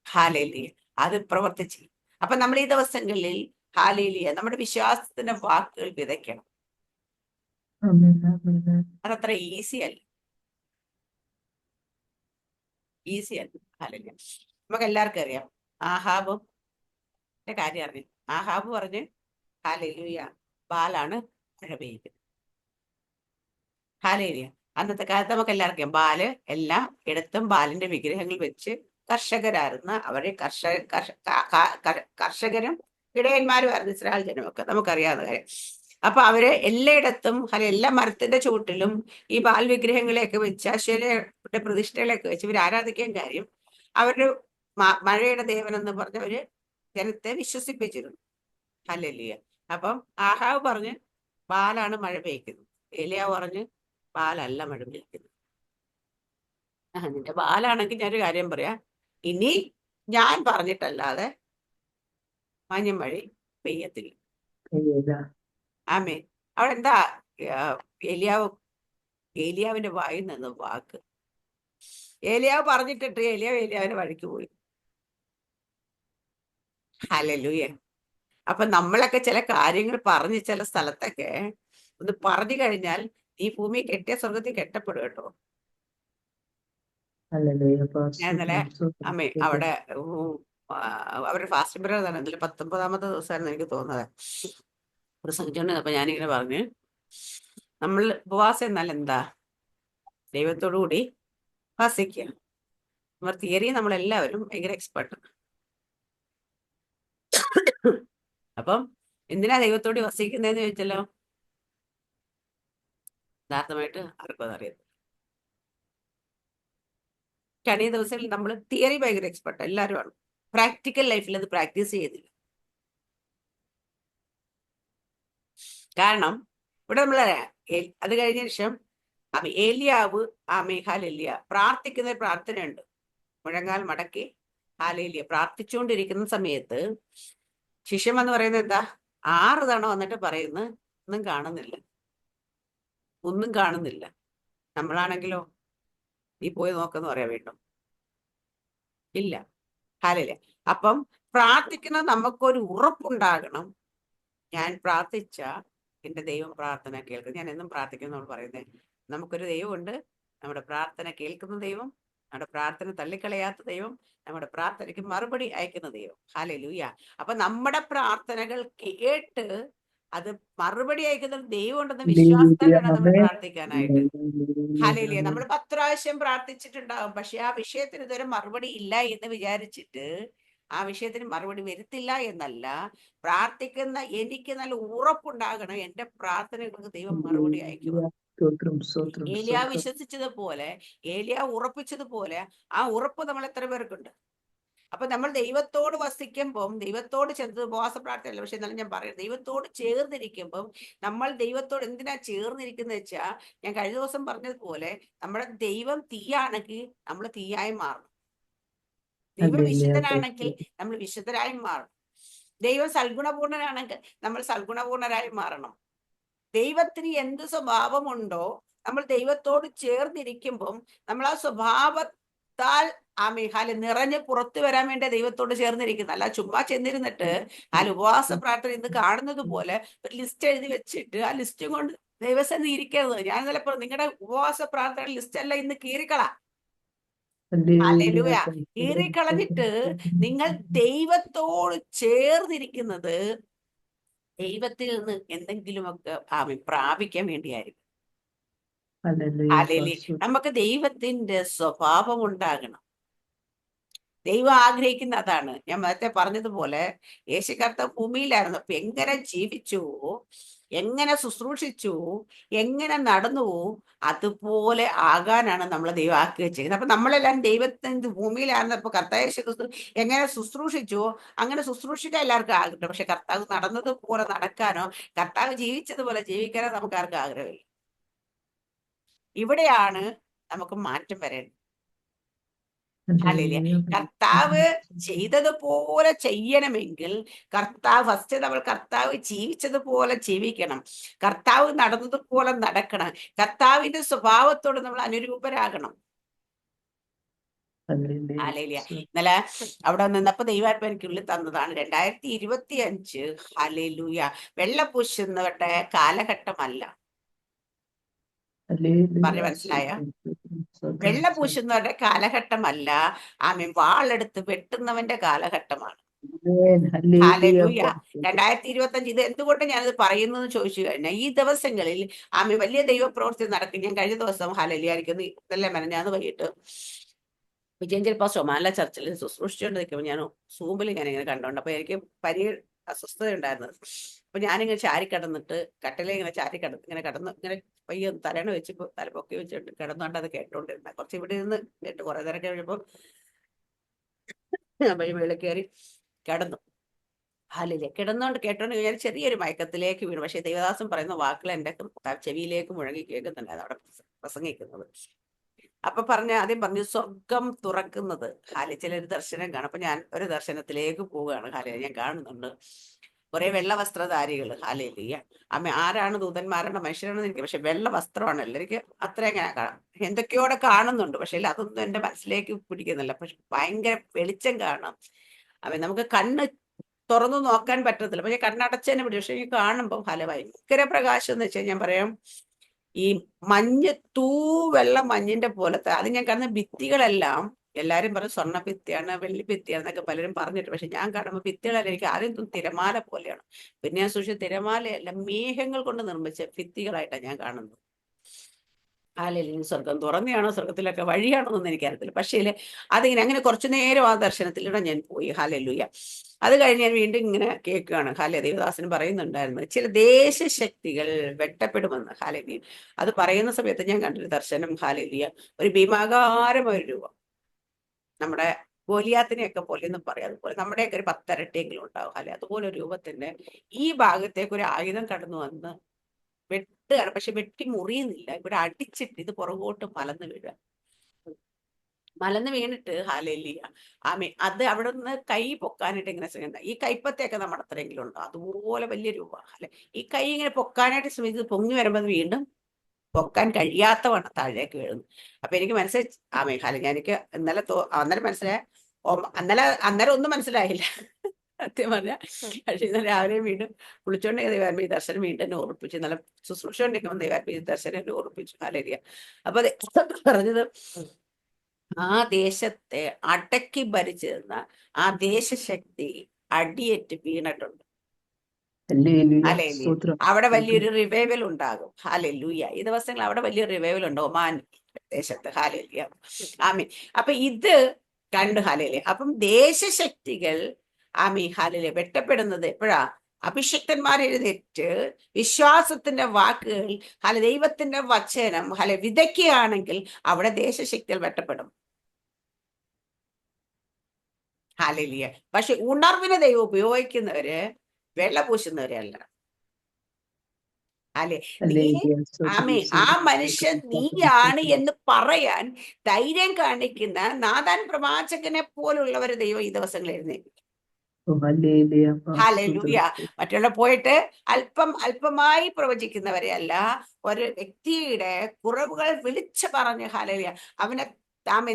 ഹല്ലേലൂയ. അത് പ്രവർത്തിച്ചു. അപ്പൊ നമ്മൾ ഈ ദിവസങ്ങളിൽ ഹല്ലേലൂയ നമ്മുടെ വിശ്വാസത്തിന്റെ വാക്കുകൾ വിതയ്ക്കണം. ആമേൻ. ആമേൻ. അതത്ര ഈസി അല്ല. ഈസി അല്ല. ഹല്ലേലൂയ. നമുക്ക് എല്ലാവർക്കും അറിയാം ആഹാബും കാര്യം അറിഞ്ഞു. ആഹാബ് പറഞ്ഞ് ഹല്ലേലൂയ ബാലാണ് മഴ പെയ്യുന്നത്. ഹല്ലേലൂയ. അന്നത്തെ കാലത്ത് നമുക്ക് എല്ലാവർക്കും ബാല് എല്ലാം ഇടത്തും ബാലിന്റെ വിഗ്രഹങ്ങൾ വെച്ച് കർഷകരായിരുന്ന അവരെ കർഷകരും ഇടയന്മാരുമായിരുന്നു ഇസ്രായേൽ ജനമൊക്കെ, നമുക്കറിയാവുന്ന കാര്യം. അപ്പൊ അവര് എല്ലായിടത്തും എല്ലാ മരത്തിന്റെ ചുവട്ടിലും ഈ ബാൽ വിഗ്രഹങ്ങളെയൊക്കെ വെച്ച് അശ്വരയുടെ പ്രതിഷ്ഠകളെയൊക്കെ വെച്ച് ഇവർ ആരാധിക്കാൻ കാര്യം അവരുടെ മഴയുടെ ദേവൻ എന്ന് പറഞ്ഞവര് ജനത്തെ വിശ്വസിപ്പിച്ചിരുന്നു. ഹല്ലേലൂയ. അപ്പം ആഹാവ് പറഞ്ഞ് ബാലാണ് മഴ പെയ്ക്കുന്നത്. ഏലിയാവ് പറഞ്ഞ് ബാലല്ല മഴ പെയ്ക്കുന്നത്. നിന്റെ ബാലാണെങ്കിൽ ഞാനൊരു കാര്യം പറയാം, ഇനി ഞാൻ പറഞ്ഞിട്ടല്ലാതെ മഞ്ഞ മഴ പെയ്യത്തില്ല. ആമേ. അവിടെ എന്താ ഏലിയാവിന്റെ വായിൽ നിന്ന് വാക്ക്? ഏലിയാവ് പറഞ്ഞിട്ടിട്ട് ഏലിയാവിന്റെ വഴിക്ക് പോയി. ഹല്ലേലൂയ. അപ്പൊ നമ്മളൊക്കെ ചില കാര്യങ്ങൾ പറഞ്ഞ് ചില സ്ഥലത്തൊക്കെ ഒന്ന് പറഞ്ഞു കഴിഞ്ഞാൽ ഈ ഭൂമി കെട്ടിയ സ്വർഗത്തിൽ കെട്ടപ്പെടും കേട്ടോ. ഞാൻ ഇന്നലെ അമ്മേ അവിടെ അവരുടെ ഫാസ്റ്റ് പീരീഡ് തന്നെ ഇന്നലെ 19ാമത്തെ ദിവസമായിരുന്നു എനിക്ക് തോന്നുന്നത്. പ്രസംഗിച്ചോണ്ട് അപ്പൊ ഞാനിങ്ങനെ പറഞ്ഞു, നമ്മൾ ഉപവാസം എന്നാൽ എന്താ? ദൈവത്തോടു കൂടി വസിക്കുക. നമ്മൾ തിയറി നമ്മളെല്ലാവരും ഭയങ്കര എക്സ്പെർട്ട്. അപ്പം എന്തിനാ ദൈവത്തോട് വസിക്കുന്നതെന്ന് ചോദിച്ചല്ലോ, യഥാർത്ഥമായിട്ട് ആർക്കും അതറിയാം. കഴിഞ്ഞ ദിവസങ്ങളിൽ നമ്മൾ തിയറി ഭയങ്കര എക്സ്പെർട്ട് എല്ലാവരുമാണ്, പ്രാക്ടിക്കൽ ലൈഫിൽ അത് പ്രാക്ടീസ് ചെയ്തില്ല. കാരണം ഇവിടെ നമ്മൾ അത് കഴിഞ്ഞ ശേഷം ഏലിയാവ് ഹല്ലേലൂയ പ്രാർത്ഥിക്കുന്ന പ്രാർത്ഥനയുണ്ട്. മുഴങ്കാൽ മടക്കി ഹല്ലേലൂയ പ്രാർത്ഥിച്ചുകൊണ്ടിരിക്കുന്ന സമയത്ത് ശിഷ്യം എന്ന് പറയുന്നത് എന്താ? 6 തവണ വന്നിട്ട് പറയുന്നു ഒന്നും കാണുന്നില്ല, ഒന്നും കാണുന്നില്ല. നമ്മളാണെങ്കിലോ നീ പോയി നോക്കെന്ന് പറയാൻ വേണ്ടോ? ഇല്ല. ഹല്ലേലൂയ. അപ്പം പ്രാർത്ഥിക്കുന്ന നമുക്കൊരു ഉറപ്പുണ്ടാകണം, ഞാൻ പ്രാർത്ഥിച്ച എന്റെ ദൈവം പ്രാർത്ഥന കേൾക്കും. ഞാൻ എന്നും പ്രാർത്ഥിക്കുന്നവൾ പറയുന്നത്, നമുക്കൊരു ദൈവമുണ്ട്, നമ്മുടെ പ്രാർത്ഥന കേൾക്കുന്ന ദൈവം, നമ്മുടെ പ്രാർത്ഥന തള്ളിക്കളയാത്ത ദൈവം, നമ്മുടെ പ്രാർത്ഥനയ്ക്ക് മറുപടി അയക്കുന്ന ദൈവം. ഹല്ലേലൂയ. അപ്പൊ നമ്മുടെ പ്രാർത്ഥനകൾ കേട്ട് അത് മറുപടി അയക്കുന്ന ദൈവം ഉണ്ടെന്ന വിശ്വാസത്താൽ വേണം നമ്മൾ പ്രാർത്ഥിക്കാനായിട്ട്. ഹല്ലേലൂയ. നമ്മൾ 10 പ്രാവശ്യം പ്രാർത്ഥിച്ചിട്ടുണ്ടാകും, പക്ഷെ ആ വിഷയത്തിന് ഇതുവരെ മറുപടി ഇല്ല എന്ന് വിചാരിച്ചിട്ട് ആ വിഷയത്തിന് മറുപടി വരുത്തില്ല എന്നല്ല, പ്രാർത്ഥിക്കുന്ന എനിക്ക് നല്ല ഉറപ്പുണ്ടാകണം എന്റെ പ്രാർത്ഥനകൾക്ക് ദൈവം മറുപടി അയക്കുമെന്ന്. ഏലിയാ വിശ്വസിച്ചതുപോലെ, ഏലിയാ ഉറപ്പിച്ചതുപോലെ ആ ഉറപ്പ് നമ്മൾ എത്ര പേർക്കുണ്ട്? അപ്പൊ നമ്മൾ ദൈവത്തോട് വസിക്കുമ്പം, ദൈവത്തോട് ചേർന്ന് ഉപവാസ പ്രാർത്ഥനയല്ല, പക്ഷെ എന്നാലും ഞാൻ പറയാം, ദൈവത്തോട് ചേർന്നിരിക്കുമ്പം നമ്മൾ ദൈവത്തോട് എന്തിനാ ചേർന്നിരിക്കുന്നത് വെച്ചാൽ, ഞാൻ കഴിഞ്ഞ ദിവസം പറഞ്ഞതുപോലെ നമ്മുടെ ദൈവം തീയാണെങ്കിൽ നമ്മൾ തീയായി മാറും. ദൈവം വിശുദ്ധനാണെങ്കിൽ നമ്മൾ വിശുദ്ധരായി മാറും. ദൈവം സൽഗുണപൂർണനാണെങ്കിൽ നമ്മൾ സൽഗുണപൂർണരായി മാറണം. ദൈവത്തിന് എന്ത് സ്വഭാവമുണ്ടോ നമ്മൾ ദൈവത്തോട് ചേർന്നിരിക്കുമ്പം നമ്മൾ ആ സ്വഭാവത്താൽ നിറഞ്ഞ് പുറത്തു വരാൻ വേണ്ടി ദൈവത്തോട് ചേർന്നിരിക്കുന്നത്. അല്ല ചുമ്മാ ചെന്നിരുന്നിട്ട് ഉപവാസ പ്രാർത്ഥന ഇന്ന് കാണുന്നത് പോലെ ഒരു ലിസ്റ്റ് എഴുതി വെച്ചിട്ട് ആ ലിസ്റ്റും കൊണ്ട് ദൈവസന്നിധി ഇരിക്കരുത്. ഞാൻ ചിലപ്പോൾ നിങ്ങളുടെ ഉപവാസ പ്രാർത്ഥന ലിസ്റ്റ് അല്ല ഇന്ന് കീറിക്കള. ഹല്ലേലൂയ. കീറിക്കളഞ്ഞിട്ട് നിങ്ങൾ ദൈവത്തോട് ചേർന്നിരിക്കുന്നത് ദൈവത്തിൽ നിന്ന് എന്തെങ്കിലുമൊക്കെ പ്രാപിക്കാൻ വേണ്ടിയായിരിക്കും. Hallelujah. ഹാലേലി. Pastor. നമുക്ക് ദൈവത്തിന്റെ സ്വഭാവം ഉണ്ടാകണം. ദൈവം ആഗ്രഹിക്കുന്ന അതാണ്. ഞാൻ നേരത്തെ പറഞ്ഞതുപോലെ യേശു കർത്താവ് ഭൂമിയിലായിരുന്നു. അപ്പൊ എങ്ങനെ ജീവിച്ചു, എങ്ങനെ ശുശ്രൂഷിച്ചു, എങ്ങനെ നടന്നു, അതുപോലെ ആകാനാണ് നമ്മളെ ദൈവം ആക്കി വെച്ചിരിക്കുന്നത്. അപ്പൊ നമ്മളെല്ലാം ദൈവത്തിന്റെ ഭൂമിയിലായിരുന്നപ്പോ കർത്താവ് യേശു ക്രിസ്തു എങ്ങനെ ശുശ്രൂഷിച്ചു അങ്ങനെ ശുശ്രൂഷിക്കാൻ എല്ലാവർക്കും ആഗ്രഹം. പക്ഷെ കർത്താവ് നടന്നതുപോലെ നടക്കാനോ കർത്താവ് ജീവിച്ചതുപോലെ ജീവിക്കാനോ നമുക്ക് ആർക്കും ആഗ്രഹമില്ല. ഇവിടെയാണ് നമുക്ക് മാറ്റം വരേണ്ടത്. ഹല്ലേലൂയ. Hallelujah. കർത്താവ് ചെയ്തതുപോലെ ചെയ്യണമെങ്കിൽ ഫസ്റ്റ് നമ്മൾ കർത്താവ് ജീവിച്ചതുപോലെ ജീവിക്കണം. കർത്താവ് നടന്നതുപോലെ നടക്കണം. കർത്താവിന്റെ സ്വഭാവത്തോട് നമ്മൾ അനുരൂപരാകണം. Hallelujah. ഹല്ലേലൂയ. Pastor. ഇന്നലെ അവിടെ നിന്നപ്പോ ദൈവാത്മ എനിക്കുള്ളിൽ തന്നതാണ് 2025. ഹല്ലേലൂയ. വെള്ള പൂശുന്നവരുടെ കാലഘട്ടമല്ല. പറഞ്ഞു Hallelujah. മനസ്സിലായ? Pastor. വെള്ള പൂശുന്നവരുടെ കാലഘട്ടമല്ല, ആമീൻ, വാളെടുത്ത് വെട്ടുന്നവന്റെ കാലഘട്ടമാണ്. Amen. Hallelujah. ഹല്ലേലൂയ. Pastor. 2025 ഇത് എന്തുകൊണ്ട് ഞാനത് പറയുന്നു എന്ന് ചോദിച്ചു കഴിഞ്ഞാൽ, ഈ ദിവസങ്ങളിൽ വലിയ ദൈവപ്രവൃത്തി നടക്കും. ഞാൻ കഴിഞ്ഞ ദിവസം ഹല്ലേലൂയായിരിക്കുന്നു ഇതല്ലേ മെനഞ്ഞാന്ന് വൈകിട്ട് വിജയഞ്ചൽ പാസ്റ്റർ ഒമാല ചർച്ചിൽ ശുശ്രൂഷിച്ചുകൊണ്ട് നിൽക്കുമ്പോൾ ഞാൻ സൂമിൽ ഞാനിങ്ങനെ കണ്ടോണ്ട് അപ്പൊ എനിക്ക് അസ്വസ്ഥത ഉണ്ടായിരുന്നത്. അപ്പൊ ഞാനിങ്ങനെ ചാരിക്കടന്നിട്ട് കട്ടിലെ ഇങ്ങനെ ചാരിക്കടന്ന് ഇങ്ങനെ കടന്ന് ഇങ്ങനെ പയ്യ തലേണ വെച്ച് തലപ്പൊക്കി വെച്ചിട്ട് കിടന്നുകൊണ്ട് അത് കേട്ടോണ്ടിരുന്ന കുറച്ച് ഇവിടെ നിന്ന് കേട്ട് കുറെ നേരം കഴിഞ്ഞപ്പോ വഴി മേളിൽ കയറി കിടന്നു. ഹാലിലെ കിടന്നുകൊണ്ട് കേട്ടോണ്ട് ഞാൻ ചെറിയൊരു മയക്കത്തിലേക്ക് വീണു. പക്ഷെ ദേവദാസൻ പറയുന്ന വാക്കുകൾ എന്റെ ചെവിയിലേക്ക് മുഴങ്ങി കേൾക്കുന്നുണ്ടായിരുന്നു അവിടെ പ്രസംഗിക്കുന്നത്. അപ്പൊ ആദ്യം പറഞ്ഞു സ്വർഗം തുറക്കുന്നത്. ഹാലി ചിലൊരു ദർശനം കാണും. അപ്പൊ ഞാൻ ഒരു ദർശനത്തിലേക്ക് പോവുകയാണ്. ഹാലി ഞാൻ കാണുന്നുണ്ട് കുറെ വെള്ള വസ്ത്രധാരികൾ. ഹാലയിലിയ ആരാണ് ദൂതന്മാരാണ് മനുഷ്യരാണെന്ന് എനിക്ക്, പക്ഷെ വെള്ള വസ്ത്രമാണല്ലോ. എനിക്ക് അത്ര എങ്ങനെ കാണാം, എന്തൊക്കെയോടെ കാണുന്നുണ്ട്. പക്ഷെ അതൊന്നും എന്റെ മനസ്സിലേക്ക് പിടിക്കുന്നില്ല. പക്ഷെ ഭയങ്കര വെളിച്ചം കാണാം. നമുക്ക് കണ്ണ് തുറന്നു നോക്കാൻ പറ്റത്തില്ല, പക്ഷെ കണ്ണടച്ചതിനെ പിടിക്കും. പക്ഷെ ഈ കാണുമ്പോൾ ഭയങ്കര പ്രകാശം എന്ന് വെച്ചാൽ ഞാൻ പറയാം ഈ മഞ്ഞ് വെള്ള മഞ്ഞിന്റെ പോലത്തെ. അത് ഞാൻ കാണുന്ന ഭിത്തികളെല്ലാം എല്ലാരും പറയും സ്വർണ്ണ ഭിത്തിയാണ്, വെള്ളി ഭിത്തിയാണെന്നൊക്കെ പലരും പറഞ്ഞിട്ട്, പക്ഷെ ഞാൻ കാണുമ്പോൾ ഭിത്തികളെല്ലാം എനിക്ക് ആദ്യം തിരമാല പോലെയാണ്. പിന്നെ ഞാൻ സൂക്ഷിച്ച തിരമാലയല്ല, മേഘങ്ങൾ കൊണ്ട് നിർമ്മിച്ച ഭിത്തികളായിട്ടാണ് ഞാൻ കാണുന്നത്. അല്ലെങ്കിൽ സ്വർഗം തുറന്നെയാണോ സ്വർഗത്തിലൊക്കെ വഴിയാണോ എന്നൊന്നും എനിക്കറിയത്തില്ല. പക്ഷേ അതിങ്ങനെ അങ്ങനെ കുറച്ചു നേരം ആ ദർശനത്തിലൂടെ ഞാൻ പോയി. ഹാലലുയ്യ. അത് കഴിഞ്ഞ് ഞാൻ വീണ്ടും ഇങ്ങനെ കേൾക്കുകയാണ്. ദേവദാസന് പറയുന്നുണ്ടായിരുന്നു ചില ദേശശക്തികൾ വെട്ടപ്പെടുമെന്ന്. ഹാലലി അത് പറയുന്ന സമയത്ത് ഞാൻ കണ്ടൊരു ദർശനം. ഹാലലിയ ഒരു ഭീമാകാരമായ ഒരു രൂപം, നമ്മുടെ ഗോലിയാത്തിനെയൊക്കെ പോലെ എന്ന് പറയാം, അതുപോലെ നമ്മുടെയൊക്കെ ഒരു 10 ഇരട്ടിയെങ്കിലും ഉണ്ടാവും. അതുപോലെ ഒരു രൂപത്തിന്റെ ഈ ഭാഗത്തേക്ക് ഒരു ആയുധം കടന്നു വന്ന് വെട്ടുകയാണ്. പക്ഷെ വെട്ടി മുറിയുന്നില്ല, ഇവിടെ അടിച്ചിട്ട് ഇത് പുറകോട്ട് മലന്ന് വീണിട്ട് ഹാലേലിയ അത് അവിടെ നിന്ന് കൈ പൊക്കാനായിട്ട് ഇങ്ങനെ ശ്രമിക്കുന്നത്. ഈ കൈപ്പത്തെയൊക്കെ നമ്മുടെ അത്രയെങ്കിലും ഉണ്ടോ, അതുപോലെ വലിയ രൂപ. ഈ കൈ ഇങ്ങനെ പൊക്കാനായിട്ട് ശ്രമിച്ചത് പൊങ്ങി വരുമ്പോൾ വീണ്ടും പൊക്കാൻ കഴിയാത്തവണ്ണം താഴേക്ക് വീഴുന്നു. അപ്പൊ എനിക്ക് മനസ്സിലായി എനിക്ക് അന്നേരം മനസ്സിലായ അന്നേരം ഒന്നും മനസ്സിലായില്ല സത്യം പറഞ്ഞ. പക്ഷെ ഇന്നലെ രാവിലെ വീണ്ടും കുളിച്ചോണ്ട് ദൈവാത്മ ഈ ദർശനം വീണ്ടും എന്നെ ഓർപ്പിച്ചു. നല്ല ശുശ്രൂഷോണ്ടിരിക്കുമ്പോൾ ദൈവാത്മ ഈ ദർശനം എന്നെ ഓർപ്പിച്ചു. ഹാലേലിയ. അപ്പൊ പറഞ്ഞത് ആ ദേശത്തെ അടക്കി ഭരിച്ചിരുന്ന ആ ദേശശക്തി അടിയേറ്റ് വീണിട്ടുണ്ട്. ഹാലേലിയ. അവിടെ വലിയൊരു റിവൈവൽ ഉണ്ടാകും. ഹാലേലൂയ. ഈ ദിവസങ്ങൾ അവിടെ വലിയ റിവൈവൽ ഉണ്ട് ഒമാൻ ദേശത്ത്. ഹാലേലിയ. ആമീൻ. അപ്പൊ ഇത് കണ്ടു. ഹാലേലിയ. അപ്പം ദേശശക്തികൾ ഹാലേലിയ വെട്ടപ്പെടുന്നത് എപ്പോഴാ? അഭിഷിക്തന്മാർ എഴുന്നേറ്റ് വിശ്വാസത്തിന്റെ വാക്കുകൾ ദൈവത്തിന്റെ വചനം വിതയ്ക്കുകയാണെങ്കിൽ അവിടെ ദേശശക്തികൾ വെട്ടപ്പെടും. ഹാലേലിയ. പക്ഷെ ഉണർവിനെ ദൈവം ഉപയോഗിക്കുന്നവര് വെള്ള പൂശുന്നവരല്ല. ആ മനുഷ്യൻ നീയാണ് എന്ന് പറയാൻ ധൈര്യം കാണിക്കുന്ന നാഥാൻ പ്രവാചകനെ പോലുള്ളവരെ ദൈവം ഈ ദിവസങ്ങളിൽ എഴുന്നേൽപ്പിക്കും. ഹല്ലേലൂയ. മറ്റുള്ള പോയിട്ട് അല്പമായി പ്രവചിക്കുന്നവരെ അല്ല, ഒരു വ്യക്തിയുടെ കുറവുകൾ വിളിച്ചു പറഞ്ഞ് ഹാലേലിയ അവനെ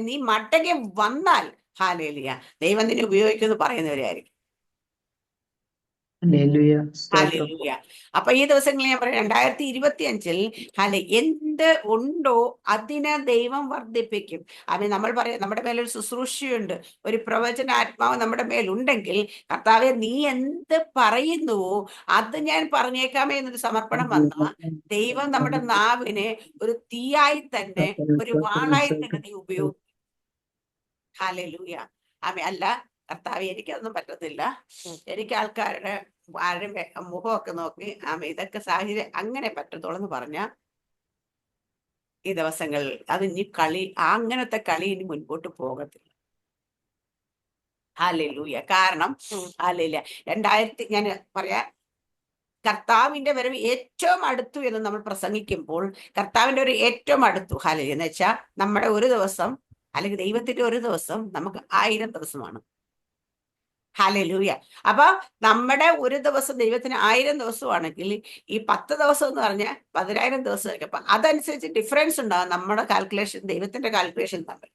നീ മടങ്ങി വന്നാൽ ഹാലേലിയ ദൈവം നിന്നെ ഉപയോഗിക്കുമെന്ന് പറയുന്നവരായിരിക്കും. ഹല്ലേലൂയ. സ്തോത്രം. ഹല്ലേലൂയ. അപ്പൊ ഈ ദിവസങ്ങളിൽ ഞാൻ പറയാം 2025 എന്ത് ഉണ്ടോ അതിനെ ദൈവം വർദ്ധിപ്പിക്കും. അത് നമ്മൾ പറയാം നമ്മുടെ മേലൊരു ശുശ്രൂഷയുണ്ട്, ഒരു പ്രവചനാത്മാവ് നമ്മുടെ മേലുണ്ടെങ്കിൽ കർത്താവെ നീ എന്ത് പറയുന്നുവോ അത് ഞാൻ പറഞ്ഞേക്കാമേ എന്നൊരു സമർപ്പണം വന്ന ദൈവം നമ്മുടെ നാവിനെ ഒരു തീയായി തന്നെ, ഒരു വാളായി തന്നെ നീ ഉപയോഗിക്കും. ഹല്ലേലൂയ. അല്ല കർത്താവെ എനിക്കതൊന്നും പറ്റത്തില്ല, എനിക്ക് ആൾക്കാരുടെ ആരുടെ മുഖമൊക്കെ നോക്കി ഇതൊക്കെ സാഹചര്യം അങ്ങനെ പറ്റത്തുള്ളൂ എന്ന് പറഞ്ഞ ഈ ദിവസങ്ങളിൽ അത് ഇനി അങ്ങനത്തെ കളി ഇനി മുൻപോട്ട് പോകത്തില്ല. ഹല്ലേലൂയ. കാരണം ഞാൻ പറയാ, കർത്താവിന്റെ വരവ് ഏറ്റവും അടുത്തു എന്ന് നമ്മൾ പ്രസംഗിക്കുമ്പോൾ കർത്താവിന്റെ ഒരു ഏറ്റവും അടുത്തു ഹല്ലേലൂയ എന്ന് വെച്ചാൽ നമ്മുടെ ഒരു ദിവസം അല്ലെങ്കിൽ ദൈവത്തിന്റെ ഒരു ദിവസം നമുക്ക് 1000 ദിവസമാണ്. ഹല്ലേലൂയ. അപ്പൊ നമ്മുടെ ഒരു ദിവസം ദൈവത്തിന് 1000 ദിവസമാണെങ്കിൽ ഈ 10 ദിവസം എന്ന് പറഞ്ഞാൽ 10,000 ദിവസമായിരിക്കും. അപ്പൊ അതനുസരിച്ച് ഡിഫറൻസ് ഉണ്ടാകും നമ്മുടെ കാൽക്കുലേഷൻ ദൈവത്തിന്റെ കാൽക്കുലേഷൻ തമ്മിൽ.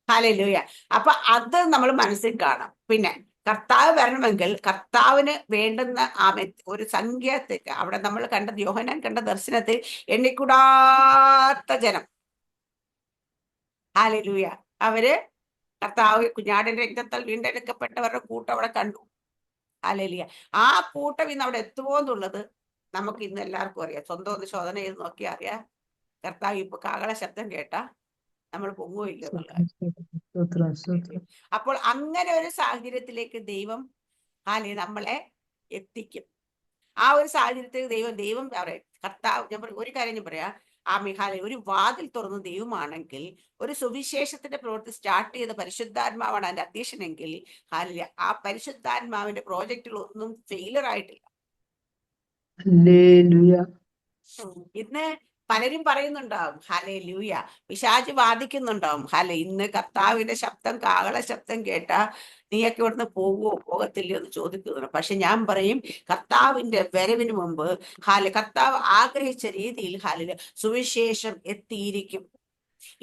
ഹല്ലേലൂയ. അപ്പൊ അത് നമ്മൾ മനസ്സിൽ കാണാം. പിന്നെ കർത്താവ് വരണമെങ്കിൽ കർത്താവിന് വേണ്ടുന്ന ഒരു സംഖ്യത്തേക്ക് അവിടെ നമ്മൾ യോഹന്നാൻ കണ്ട ദർശനത്തിൽ എണ്ണിക്കൂടാത്ത ജനം, ഹല്ലേലൂയ, അവര് കർത്താവ് കുഞ്ഞാടിന്റെ രക്തത്താൽ വീണ്ടെടുക്കപ്പെട്ടവരുടെ കൂട്ടം അവിടെ കണ്ടു. ഹല്ലേലൂയ. ആ കൂട്ടം ഇന്ന് അവിടെ എത്തുമോ എന്നുള്ളത് നമുക്ക് ഇന്ന് എല്ലാവർക്കും അറിയാം. സ്വന്തം ഒന്ന് ശോധന ചെയ്ത് നോക്കിയാൽ അറിയാം. കർത്താവ് ഇപ്പൊ കാഹള ശബ്ദം കേട്ടാ നമ്മൾ പൊങ്ങുമില്ല എന്നുള്ള. സ്തോത്രം. സ്തോത്രം. അപ്പോൾ അങ്ങനെ ഒരു സാഹചര്യത്തിലേക്ക് ദൈവം നമ്മളെ എത്തിക്കും. ആ ഒരു സാഹചര്യത്തിൽ ദൈവം പറയും, കർത്താവ്, ഞാൻ ഒരു കാര്യം ഞാൻ പറയാം, ഒരു വാതിൽ തുറന്ന ദൈവമാണെങ്കിൽ, ഒരു സുവിശേഷത്തിന്റെ പ്രവൃത്തി സ്റ്റാർട്ട് ചെയ്ത പരിശുദ്ധാത്മാവാണ് അതിന്റെ അധ്യക്ഷനെങ്കിൽ ആ പരിശുദ്ധാത്മാവിന്റെ പ്രോജക്റ്റുകളൊന്നും ഫെയിലർ ആയിട്ടില്ല. ഹല്ലേലൂയ. ഇന്ന് പലരും പറയുന്നുണ്ടാവും ഹല്ലേലൂയ, പിശാച് വാദിക്കുന്നുണ്ടാവും ഇന്ന് കർത്താവിന്റെ ശബ്ദം, കാഹള ശബ്ദം കേട്ടാ നീയൊക്കെ ഇവിടുന്ന് പോകത്തില്ലയോ എന്ന് ചോദിക്കുന്നുണ്ട്. പക്ഷെ ഞാൻ പറയും, കർത്താവിന്റെ വരവിന് മുമ്പ് കർത്താവ് ആഗ്രഹിച്ച രീതിയിൽ സുവിശേഷം എത്തിയിരിക്കും.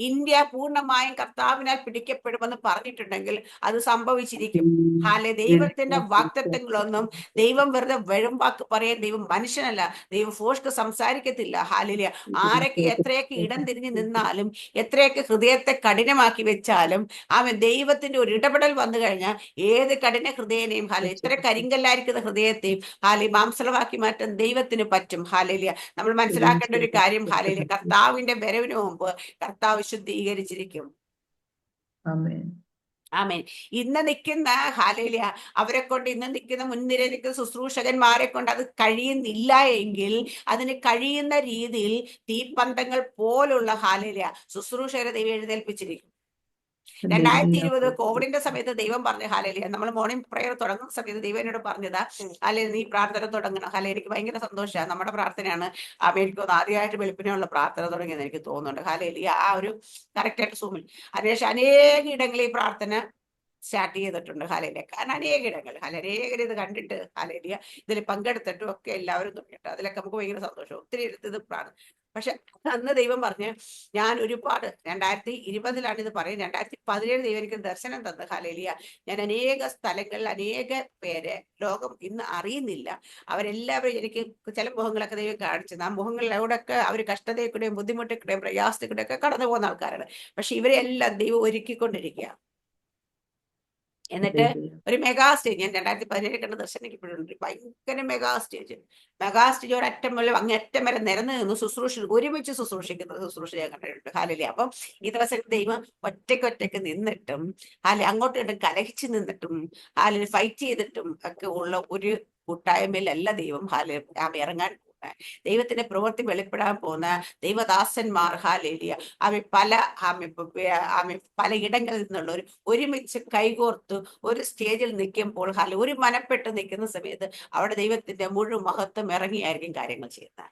ഇന്ത്യ പൂർണ്ണമായും കർത്താവിനാൽ പിടിക്കപ്പെടുമെന്ന് പറഞ്ഞിട്ടുണ്ടെങ്കിൽ അത് സംഭവിച്ചിരിക്കും. ദൈവത്തിന്റെ വാഗ്ദത്തങ്ങളൊന്നും ദൈവം വെറുതെ വെഴുമ്പാക്ക് പറയാൻ ദൈവം മനുഷ്യനല്ല, ദൈവം ഫോഷ്ക്ക് സംസാരിക്കത്തില്ല. ആരൊക്കെ എത്രയൊക്കെ ഇടം തിരിഞ്ഞു നിന്നാലും, എത്രയൊക്കെ ഹൃദയത്തെ കഠിനമാക്കി വെച്ചാലും ദൈവത്തിന്റെ ഒരു ഇടപെടൽ വന്നു കഴിഞ്ഞാൽ ഏത് കഠിന ഹൃദയനെയും എത്ര കരിങ്കല്ലായിരിക്കുന്ന ഹൃദയത്തെയും മാംസളമാക്കി മാറ്റാൻ ദൈവത്തിന് പറ്റും. നമ്മൾ മനസ്സിലാക്കേണ്ട ഒരു കാര്യം, കർത്താവിന്റെ വരവിന് മുമ്പ് കർത്താവ് ശുദ്ധീകരിച്ചിരിക്കും. ആമേൻ. ഇന്ന് നിൽക്കുന്ന അവരെ കൊണ്ട്, ഇന്ന് നിൽക്കുന്ന മുൻനിര നിൽക്കുന്ന ശുശ്രൂഷകന്മാരെ കൊണ്ട് അത് കഴിയുന്നില്ല എങ്കിൽ അതിന് കഴിയുന്ന രീതിയിൽ തീപ്പന്തങ്ങൾ പോലുള്ള ശുശ്രൂഷകരെ ദൈവം എഴുന്നേൽപ്പിച്ചിരിക്കും. 2020 കോവിഡിന്റെ സമയത്ത് ദൈവം പറഞ്ഞു നമ്മൾ മോർണിംഗ് പ്രയർ തുടങ്ങുന്ന സമയത്ത് ദൈവം എന്നോട് പറഞ്ഞതാ, നീ പ്രാർത്ഥന തുടങ്ങണം. എനിക്ക് ഭയങ്കര സന്തോഷമാണ്. നമ്മുടെ പ്രാർത്ഥനയാണ് എനിക്ക് ആദ്യമായിട്ട് വെളുപ്പിനുള്ള പ്രാർത്ഥന തുടങ്ങിയെന്ന് എനിക്ക് തോന്നുന്നുണ്ട്. ആ ഒരു കറക്റ്റായിട്ട് സൂമിൽ അതിനുശേഷം അനേക ഇടങ്ങളിൽ ഈ പ്രാർത്ഥന സ്റ്റാർട്ട് ചെയ്തിട്ടുണ്ട്. കാരണം അനേക ഇടങ്ങൾ ഇത് കണ്ടിട്ട് ഇതിൽ പങ്കെടുത്തിട്ടും ഒക്കെ എല്ലാവരും തുടങ്ങിയിട്ട് അതിലൊക്കെ നമുക്ക് ഭയങ്കര സന്തോഷം. ഒത്തിരി എടുത്തത് പക്ഷെ അന്ന് ദൈവം പറഞ്ഞ്, ഞാൻ ഒരുപാട് 2020 ഇത് പറയും, 2017 ദൈവം എനിക്ക് ദർശനം തന്ന ഞാൻ അനേക സ്ഥലങ്ങളിൽ അനേക പേരെ ലോകം ഇന്ന് അറിയുന്നില്ല, അവരെല്ലാവരും എനിക്ക് ചില മുഖങ്ങളൊക്കെ ദൈവം കാണിച്ചത്. ആ മുഖങ്ങളിലൂടെയൊക്കെ അവർ കഷ്ടതയിൽ കൂടെയും ബുദ്ധിമുട്ടിൽ കൂടെയും പ്രയാസത്തിൽ കൂടെയൊക്കെ കടന്നു പോകുന്ന ആൾക്കാരാണ്. പക്ഷെ ഇവരെല്ലാം ദൈവം ഒരുക്കിക്കൊണ്ടിരിക്കുക. എന്നിട്ട് ഒരു മെഗാ സ്റ്റേജ്, ഞാൻ 2017 കണ്ട ദർശനിക്കപ്പെടുന്നുണ്ട്. ഭയങ്കര മെഗാ സ്റ്റേജ് ഒരറ്റം മുതൽ അങ്ങേറ്റം വരെ നിരന്ന് നിന്ന് ഒരുമിച്ച് ശുശ്രൂഷിക്കുന്ന ശുശ്രൂഷ ഞാൻ കണ്ടിട്ടുണ്ട്. അപ്പം ഈ ദിവസം ദൈവം ഒറ്റയ്ക്ക് നിന്നിട്ടും അങ്ങോട്ടും ഇങ്ങോട്ടും കലഹിച്ച് നിന്നിട്ടും ഫൈറ്റ് ചെയ്തിട്ടും ഒക്കെ ഉള്ള ഒരു കൂട്ടായ്മയിലല്ല ദൈവം ഇറങ്ങാൻ ദൈവത്തിന്റെ പ്രവൃത്തി വെളിപ്പെടാൻ പോകുന്ന ദൈവദാസന്മാർ പല ഇടങ്ങളിൽ നിന്നുള്ളവർ ഒരുമിച്ച് കൈകോർത്ത് ഒരു സ്റ്റേജിൽ നിൽക്കുമ്പോൾ ഒരു മനപ്പെട്ട് നിൽക്കുന്ന സമയത്ത് അവിടെ ദൈവത്തിന്റെ മുഴുവൻ മഹത്വം ഇറങ്ങിയായിരിക്കും കാര്യങ്ങൾ ചെയ്യുന്നത്.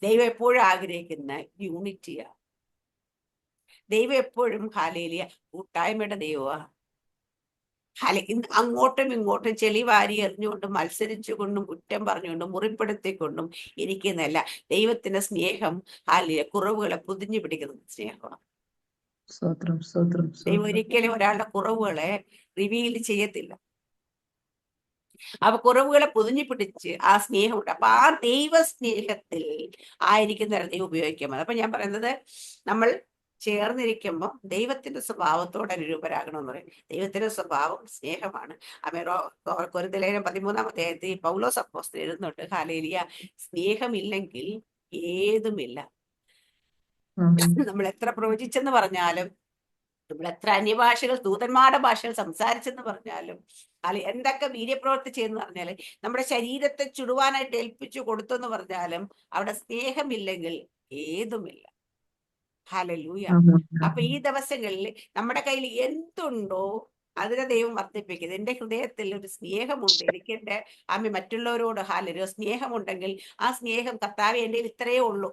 ദൈവം എപ്പോഴും ആഗ്രഹിക്കുന്ന യൂണിറ്റിയാണ്. ദൈവം എപ്പോഴും കൂട്ടായ്മയുടെ ദൈവമാണ്. അങ്ങോട്ടും ഇങ്ങോട്ടും ചെളി വാരി എറിഞ്ഞുകൊണ്ടും മത്സരിച്ചുകൊണ്ടും കുറ്റം പറഞ്ഞുകൊണ്ടും മുറിപ്പെടുത്തിക്കൊണ്ടും ഇരിക്കുന്നതല്ല. ദൈവത്തിന്റെ സ്നേഹം കുറവുകളെ പൊതിഞ്ഞു പിടിക്കുന്ന സ്നേഹമാണ്. ദൈവം ഒരിക്കലും ഒരാളുടെ കുറവുകളെ റിവീൽ ചെയ്യത്തില്ല. അപ്പൊ കുറവുകളെ പൊതിഞ്ഞു പിടിച്ച് ആ സ്നേഹമുണ്ട്. അപ്പൊ ആ ദൈവ സ്നേഹത്തിൽ ആയിരിക്കുന്ന ദൈവം ഉപയോഗിക്കാൻ മതി. അപ്പൊ ഞാൻ പറയുന്നത്, നമ്മൾ ചേർന്നിരിക്കുമ്പോൾ ദൈവത്തിന്റെ സ്വഭാവത്തോടെ അനുരൂപരാകണമെന്ന് പറയും. ദൈവത്തിന്റെ സ്വഭാവം സ്നേഹമാണ്. കൊരിന്ത്യർ 13-ാം അധ്യായത്തിൽ പൗലോസ് അപ്പോസ്തലൻ എഴുതുന്നുണ്ട്, ഹല്ലേലൂയ, സ്നേഹമില്ലെങ്കിൽ ഏതുമില്ല. ആമേൻ. നമ്മൾ എത്ര പ്രവചിച്ചെന്ന് പറഞ്ഞാലും, നമ്മൾ എത്ര അന്യഭാഷകൾ, ദൂതന്മാരുടെ ഭാഷകൾ സംസാരിച്ചെന്ന് പറഞ്ഞാലും, എന്തൊക്കെ വീര്യപ്രവൃത്തി ചെയ്യുന്ന പറഞ്ഞാലും, നമ്മുടെ ശരീരത്തെ ചുടുവാനായിട്ട് ഏൽപ്പിച്ചു കൊടുത്തെന്ന് പറഞ്ഞാലും, അവിടെ സ്നേഹമില്ലെങ്കിൽ ഏതുമില്ല. ഹല്ലേലൂയ. ആമേൻ. അപ്പൊ ഈ ദിവസങ്ങളിൽ നമ്മുടെ കയ്യിൽ എന്തുണ്ടോ അതിനെ ദൈവം വർദ്ധിപ്പിക്കുന്നത്. എന്റെ ഹൃദയത്തിൽ ഒരു സ്നേഹമുണ്ട്, എനിക്ക് എന്റെ മറ്റുള്ളവരോട് ഹല്ലേലൂയ സ്നേഹമുണ്ടെങ്കിൽ ആ സ്നേഹം, കർത്താവേ എൻ്റെ കയ്യിൽ ഇത്രയേ ഉള്ളൂ,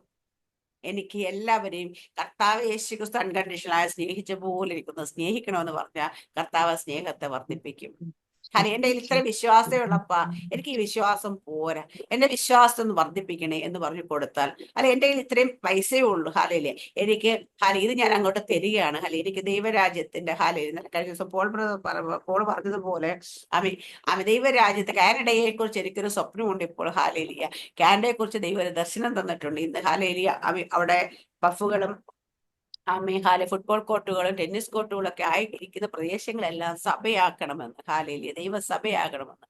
എനിക്ക് എല്ലാവരെയും കർത്താവ് യേശുക്രിസ്തു അൺകണ്ടീഷണലായി സ്നേഹിച്ച പോലെ എനിക്കൊന്ന് സ്നേഹിക്കണമെന്ന് പറഞ്ഞാൽ കർത്താവ് സ്നേഹത്തെ വർദ്ധിപ്പിക്കും. കാരണം എൻ്റെ കയ്യിൽ ഇത്ര വിശ്വാസമേ ഉള്ളപ്പാ, എനിക്ക് ഈ വിശ്വാസം പോരാ, എന്റെ വിശ്വാസം ഒന്ന് വർദ്ധിപ്പിക്കണേ എന്ന് പറഞ്ഞു കൊടുത്താൽ, എൻ്റെ കയ്യിൽ ഇത്രയും പൈസയേ ഉള്ളൂ, ഹാലയില്ലേ, എനിക്ക് ഇത് ഞാൻ അങ്ങോട്ട് തരികയാണ്, എനിക്ക് ദൈവരാജ്യത്തിന്റെ കഴിഞ്ഞ ദിവസം പോൾ പറഞ്ഞതുപോലെ ദൈവരാജ്യത്തെ കാനഡയെ കുറിച്ച് എനിക്കൊരു സ്വപ്നമുണ്ട് ഇപ്പോൾ, ഹാലേലിയ. കാനഡയെ കുറിച്ച് ദൈവം ഒരു ദർശനം തന്നിട്ടുണ്ട് ഇന്ന്, ഹാലേലിയ. അവിടെ പഫുകളും ഫുട്ബോൾ കോർട്ടുകളും ടെന്നീസ് കോർട്ടുകളും ഒക്കെ ആയിരിക്കുന്ന പ്രദേശങ്ങളെല്ലാം സഭയാക്കണമെന്ന്, ഹാലേലിയ, ദൈവസഭയാകണമെന്ന്.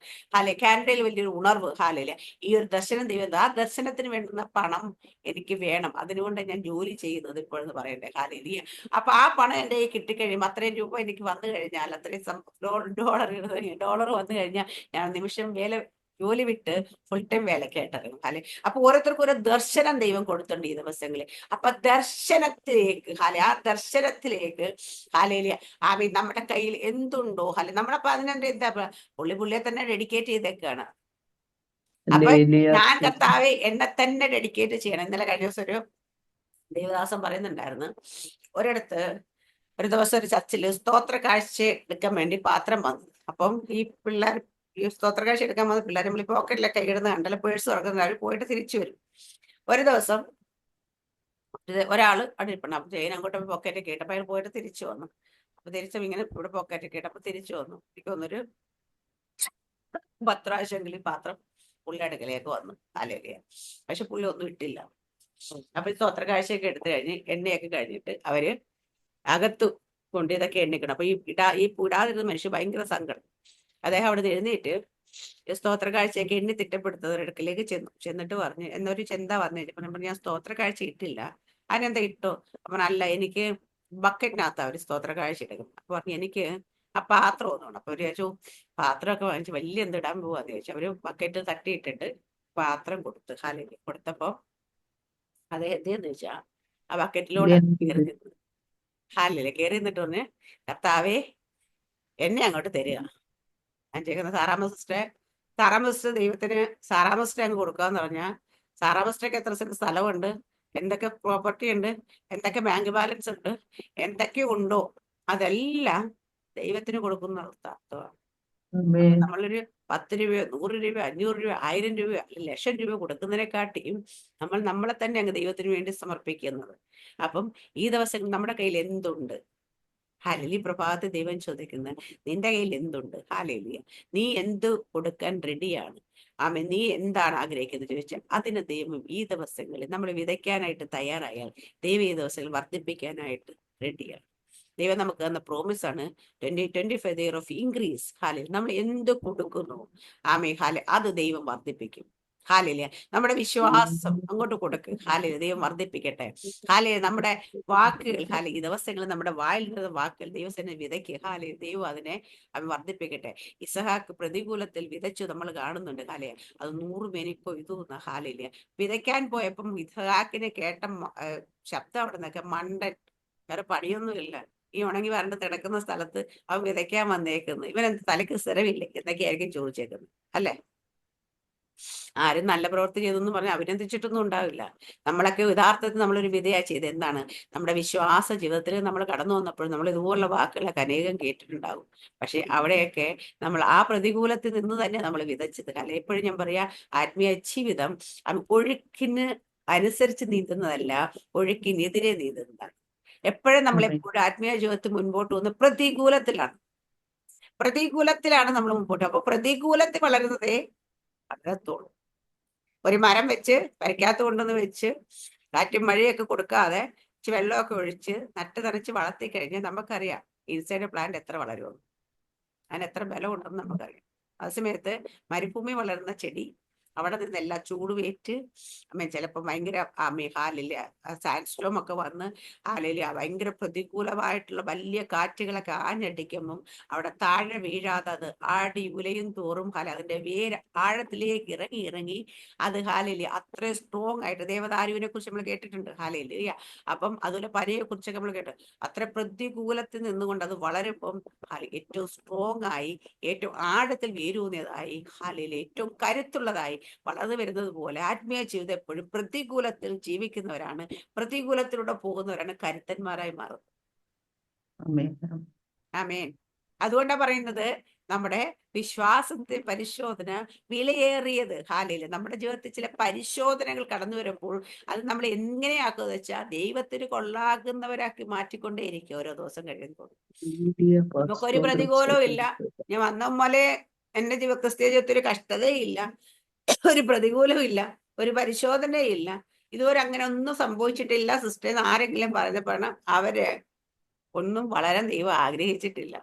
കാനഡയിൽ വലിയൊരു ഉണർവ്, ഹാലേലിയ. ഈ ഒരു ദർശനം ദൈവം, ആ ദർശനത്തിന് വേണ്ടുന്ന പണം എനിക്ക് വേണം, അതിനുകൊണ്ട് ഞാൻ ജോലി ചെയ്യുന്നത് ഇപ്പോഴെന്ന് പറയണ്ടേ, ഹാലേലിയ. അപ്പൊ ആ പണം എൻ്റെ കയ്യിൽ കിട്ടിക്കഴിയുമ്പോൾ, അത്രയും രൂപ എനിക്ക് വന്നു കഴിഞ്ഞാൽ, അത്രയും ഡോളർ വന്നു കഴിഞ്ഞാൽ, ഞാൻ നിമിഷം ജോലി വിട്ട് ഫുൾ ടൈം വേലക്കായിട്ട് ഇറങ്ങും, അപ്പൊ ഓരോരുത്തർക്കും ഓരോ ദർശനം ദൈവം കൊടുത്തിട്ടുണ്ട് ഈ ദിവസങ്ങളിൽ. അപ്പൊ ദർശനത്തിലേക്ക് ആ ദർശനത്തിലേക്ക് ഹാലേലിയ നമ്മുടെ കയ്യിൽ എന്തുണ്ടോ, നമ്മളപ്പോ അതിനെന്താ എന്താ പുള്ളിയെ തന്നെ ഡെഡിക്കേറ്റ് ചെയ്തേക്കാണ്. അപ്പൊ ഞാൻ കർത്താവെ എന്നെ തന്നെ ഡെഡിക്കേറ്റ് ചെയ്യണം. ഇന്നലെ കഴിഞ്ഞ ദിവസം ഒരു ദേവദാസൻ പറയുന്നുണ്ടായിരുന്നു, ഒരിടത്ത് ഒരു ദിവസം ഒരു ചർച്ചിൽ സ്തോത്ര കാഴ്ച എടുക്കാൻ വേണ്ടി പാത്രം വന്നു. അപ്പം ഈ പിള്ളേർ ഈ സ്തോത്ര കാഴ്ച എടുക്കാൻ വന്ന പിള്ളേർ നമ്മൾ ഈ പോക്കറ്റിലൊക്കെ ഇടുന്ന കണ്ടല്ലോ, പേഴ്സ് തുറക്കുന്ന അവർ പോയിട്ട് തിരിച്ചു വരും. ഒരു ദിവസം ഒരാള് അവിടെ ഇരിപ്പുണ്ട്. അപ്പൊ ജയൻ അങ്ങോട്ട് പോക്കറ്റ് കേട്ടപ്പോ അയാൾ പോയിട്ട് തിരിച്ചു വന്നു. അപ്പൊ തിരിച്ചും ഇങ്ങനെ ഇവിടെ പോക്കറ്റ് കേട്ടപ്പോ തിരിച്ചു വന്നു. എനിക്ക് തോന്നുന്നൊരു 10 പ്രാവശ്യമെങ്കിലും പാത്രം പുള്ളി അടുക്കലേക്ക് വന്നു, അല്ലേലിയ. പക്ഷെ പുള്ളി ഒന്നും ഇട്ടില്ല. അപ്പൊ ഈ സ്തോത്ര കാഴ്ചയൊക്കെ എടുത്തു കഴിഞ്ഞ് എണ്ണയൊക്കെ കഴിഞ്ഞിട്ട് അവര് അകത്തു കൊണ്ട് ഇതൊക്കെ എണ്ണിക്കണം. അപ്പൊ ഈ ഇടാതിരുന്ന മനുഷ്യൻ ഭയങ്കര സങ്കടം. അദ്ദേഹം അവിടെ നിന്ന് എഴുന്നേറ്റ് സ്തോത്ര കാഴ്ചയൊക്കെ എണ്ണി തിട്ടപ്പെടുത്തവരുടെ അടുക്കലേക്ക് ചെന്നിട്ട് പറഞ്ഞു, എന്നൊരു ചെന്ത പറഞ്ഞു, ഞാൻ സ്തോത്ര കാഴ്ച ഇട്ടില്ല, അതിനെന്താ ഇട്ടോ? അപ്പൊ അല്ല, എനിക്ക് ബക്കറ്റിനകത്താ ഒരു സ്തോത്ര കാഴ്ച എടുക്കും. അപ്പൊ പറഞ്ഞു, എനിക്ക് ആ പാത്രം ഒന്നും. അപ്പൊ ഒരു ചോദിച്ചു, പാത്രമൊക്കെ വാങ്ങിച്ച് വലിയ എന്തിടാൻ പോവാന്ന് ചോദിച്ചു. അവര് ബക്കറ്റ് തട്ടിയിട്ടിട്ട് പാത്രം കൊടുത്തു. ഹാലിൽ കൊടുത്തപ്പോ അത് എന്തെന്ന് വെച്ചാ ആ ബക്കറ്റിലൂടെ കയറി നിന്നു. ഹാലില് കയറി നിന്നിട്ട് പറഞ്ഞ്, കർത്താവേ എന്നെ അങ്ങോട്ട് തരിക. ഞാൻ ചെയ്യുന്ന സാറാമ്മ സിസ്റ്റർ ദൈവത്തിന് സാറാമ്മ സിസ്റ്റർ അങ്ങ് കൊടുക്കാന്ന് പറഞ്ഞാൽ, സാറാമ്മ സിസ്റ്റർക്ക് എത്ര സെന്റ് സ്ഥലമുണ്ട്, എന്തൊക്കെ പ്രോപ്പർട്ടി ഉണ്ട്, എന്തൊക്കെ ബാങ്ക് ബാലൻസ് ഉണ്ട്, എന്തൊക്കെ ഉണ്ടോ അതെല്ലാം ദൈവത്തിന് കൊടുക്കുന്ന തത്വമാണ്. നമ്മളൊരു 10 രൂപയോ 100 രൂപയോ 500 രൂപയോ 1000 രൂപയോ 1,00,000 രൂപ കൊടുക്കുന്നതിനെക്കാട്ടിയും നമ്മളെ തന്നെ അങ്ങ് ദൈവത്തിന് വേണ്ടി സമർപ്പിക്കുന്നത്. അപ്പം ഈ ദിവസങ്ങളിൽ നമ്മുടെ കയ്യിൽ എന്തുണ്ട്? ഹാലേലി, പ്രഭാതത്തെ ദൈവം ചോദിക്കുന്നത്, നിന്റെ കയ്യിൽ എന്തുണ്ട്? ഹാലേലിയ, നീ എന്ത് കൊടുക്കാൻ റെഡിയാണ്? നീ എന്താണ് ആഗ്രഹിക്കുന്നത് ചോദിച്ചാൽ അതിന് ദൈവം ഈ ദിവസങ്ങളിൽ നമ്മൾ വിതയ്ക്കാനായിട്ട് തയ്യാറായാൽ ദൈവം ഈ ദിവസങ്ങളിൽ വർദ്ധിപ്പിക്കാനായിട്ട് റെഡിയാണ്. ദൈവം നമുക്ക് തന്ന പ്രോമിസ് ആണ് 2025 ഇയർ ഓഫ് ഇൻക്രീസ്. ഹാലേ, നമ്മൾ എന്ത് കൊടുക്കുന്നു ഹാലേ അത് ദൈവം വർദ്ധിപ്പിക്കും. ഹാലില്ല, നമ്മുടെ വിശ്വാസം അങ്ങോട്ട് കൊടുക്ക്. ഹാലില്ല, ദൈവം വർദ്ധിപ്പിക്കട്ടെ. ഹാലേ, നമ്മുടെ വാക്കുകൾ, ഹാലേ, ഈ ദിവസങ്ങളിൽ നമ്മുടെ വായിൽ നിന്ന വാക്കുകൾ ദൈവസേന വിതയ്ക്ക്. ഹാലേ, ദൈവം അതിനെ വർദ്ധിപ്പിക്കട്ടെ. ഇസഹാക്ക് പ്രതികൂലത്തിൽ വിതച്ചു നമ്മൾ കാണുന്നുണ്ട്. ഹാലേ, അത് 100 മേനിക്കോ ഇതൊന്ന. ഹാലില്ല, വിതയ്ക്കാൻ പോയപ്പം ഇസഹാക്കിനെ കേട്ട ശബ്ദം അവിടെ നിന്നൊക്കെ, മണ്ടൻ, വേറെ പണിയൊന്നുമില്ല, ഈ ഉണങ്ങി വരണ്ട് കിടക്കുന്ന സ്ഥലത്ത് അവൻ വിതയ്ക്കാൻ വന്നേക്കുന്നു, ഇവനെന്ത് തലയ്ക്ക് സ്ഥിരമില്ലേ എന്നൊക്കെയായിരിക്കും ചോദിച്ചേക്കുന്നത്, അല്ലേ? ആരും നല്ല പ്രവൃത്തി ചെയ്തെന്ന് പറഞ്ഞാൽ അഭിനന്ദിച്ചിട്ടൊന്നും ഉണ്ടാവില്ല. നമ്മളൊക്കെ യഥാർത്ഥത്തിൽ നമ്മളൊരു വിധയാ ചെയ്ത് എന്താണ്, നമ്മുടെ വിശ്വാസ ജീവിതത്തിൽ നമ്മൾ കടന്നു വന്നപ്പോൾ നമ്മൾ ഇതുപോലുള്ള വാക്കുകളൊക്കെ അനേകം കേട്ടിട്ടുണ്ടാകും. പക്ഷെ അവിടെയൊക്കെ നമ്മൾ ആ പ്രതികൂലത്തിൽ നിന്ന് തന്നെ നമ്മൾ വിതച്ചത്. അല്ലെ, എപ്പോഴും ഞാൻ പറയാ, ആത്മീയ ജീവിതം ഒഴുക്കിന് അനുസരിച്ച് നീന്തുന്നതല്ല, ഒഴുക്കിനെതിരെ നീന്തുന്നതാണ്. എപ്പോഴും നമ്മളെപ്പോഴും ആത്മീയ ജീവിതത്തിൽ മുൻപോട്ട് വന്ന് പ്രതികൂലത്തിലാണ്. പ്രതികൂലത്തിലാണ് നമ്മൾ മുമ്പോട്ട്. അപ്പൊ പ്രതികൂലത്തിൽ വളരുന്നതേ വളരത്തുള്ളൂ. ഒരു മരം വെച്ച് പരിക്കാത്ത കൊണ്ടുവന്ന് വെച്ച് കാറ്റും മഴയൊക്കെ കൊടുക്കാതെ ഇച്ചിരി വെള്ളമൊക്കെ ഒഴിച്ച് നട്ട് നനച്ച് വളർത്തി കഴിഞ്ഞാൽ നമുക്കറിയാം ഇൻസൈഡ് പ്ലാന്റ് എത്ര വളരുമെന്ന്, അതിന് എത്ര ബലം ഉണ്ടെന്ന് നമുക്കറിയാം. അതേസമയത്ത് മരുഭൂമി വളരുന്ന ചെടി അവിടെ നിന്നെല്ലാം ചൂടുവേറ്റ് ചിലപ്പോൾ ഭയങ്കര ഹാലില്ല സാൻഡ് സ്റ്റോം ഒക്കെ വന്ന് ഹാലില്ല ഭയങ്കര പ്രതികൂലമായിട്ടുള്ള വലിയ കാറ്റുകളൊക്കെ ആഞ്ഞടിക്കുമ്പം അവിടെ താഴെ വീഴാതെ അത് ആടി ഉലയും തോറും അതിന്റെ വേര് ആഴത്തിലേക്ക് ഇറങ്ങി ഇറങ്ങി അത് ഹാലില്ല അത്രയും സ്ട്രോങ് ആയിട്ട്. ദേവദാരുവിനെ കുറിച്ച് നമ്മൾ കേട്ടിട്ടുണ്ട് ഹാലില്ല. അപ്പം അതുപോലെ പനയെ കുറിച്ചൊക്കെ നമ്മൾ കേട്ടു. അത്ര പ്രതികൂലത്തിൽ നിന്നുകൊണ്ട് അത് വളരുമ്പം ഏറ്റവും സ്ട്രോങ് ആയി ഏറ്റവും ആഴത്തിൽ വേരൂന്നിയതായി ഹാലില്ല ഏറ്റവും കരുത്തുള്ളതായി വളർന്നു വരുന്നത് പോലെ ആത്മീയ ജീവിതം എപ്പോഴും പ്രതികൂലത്തിൽ ജീവിക്കുന്നവരാണ്, പ്രതികൂലത്തിലൂടെ പോകുന്നവരാണ് കരുത്തന്മാരായി മാറുന്നത്. ആമേൻ. അതുകൊണ്ടാണ് പറയുന്നത് നമ്മുടെ വിശ്വാസത്തെ പരിശോധന വിലയേറിയത്. ഹാലയില് നമ്മുടെ ജീവിതത്തിൽ ചില പരിശോധനകൾ കടന്നു വരുമ്പോൾ അത് നമ്മൾ എങ്ങനെയാക്കുക വെച്ചാൽ ദൈവത്തിന് കൊള്ളാകുന്നവരാക്കി മാറ്റിക്കൊണ്ടേയിരിക്കും ഓരോ ദിവസം കഴിയുമ്പോൾ. നമുക്കൊരു പ്രതികൂലവും ഇല്ല. ഞാൻ വന്ന പോലെ എന്റെ ക്രിസ്തീയ ജീവിതത്തിൽ ഒരു കഷ്ടതയില്ല, ഒരു പ്രതികൂലവും ഇല്ല, ഒരു പരിശോധനയില്ല, ഇതുവരെ അങ്ങനെ ഒന്നും സംഭവിച്ചിട്ടില്ല സിസ്റ്റർ എന്ന് ആരെങ്കിലും പറഞ്ഞപ്പോഴാണ് അവര് ഒന്നും വളരെ ദൈവം ആഗ്രഹിച്ചിട്ടില്ല.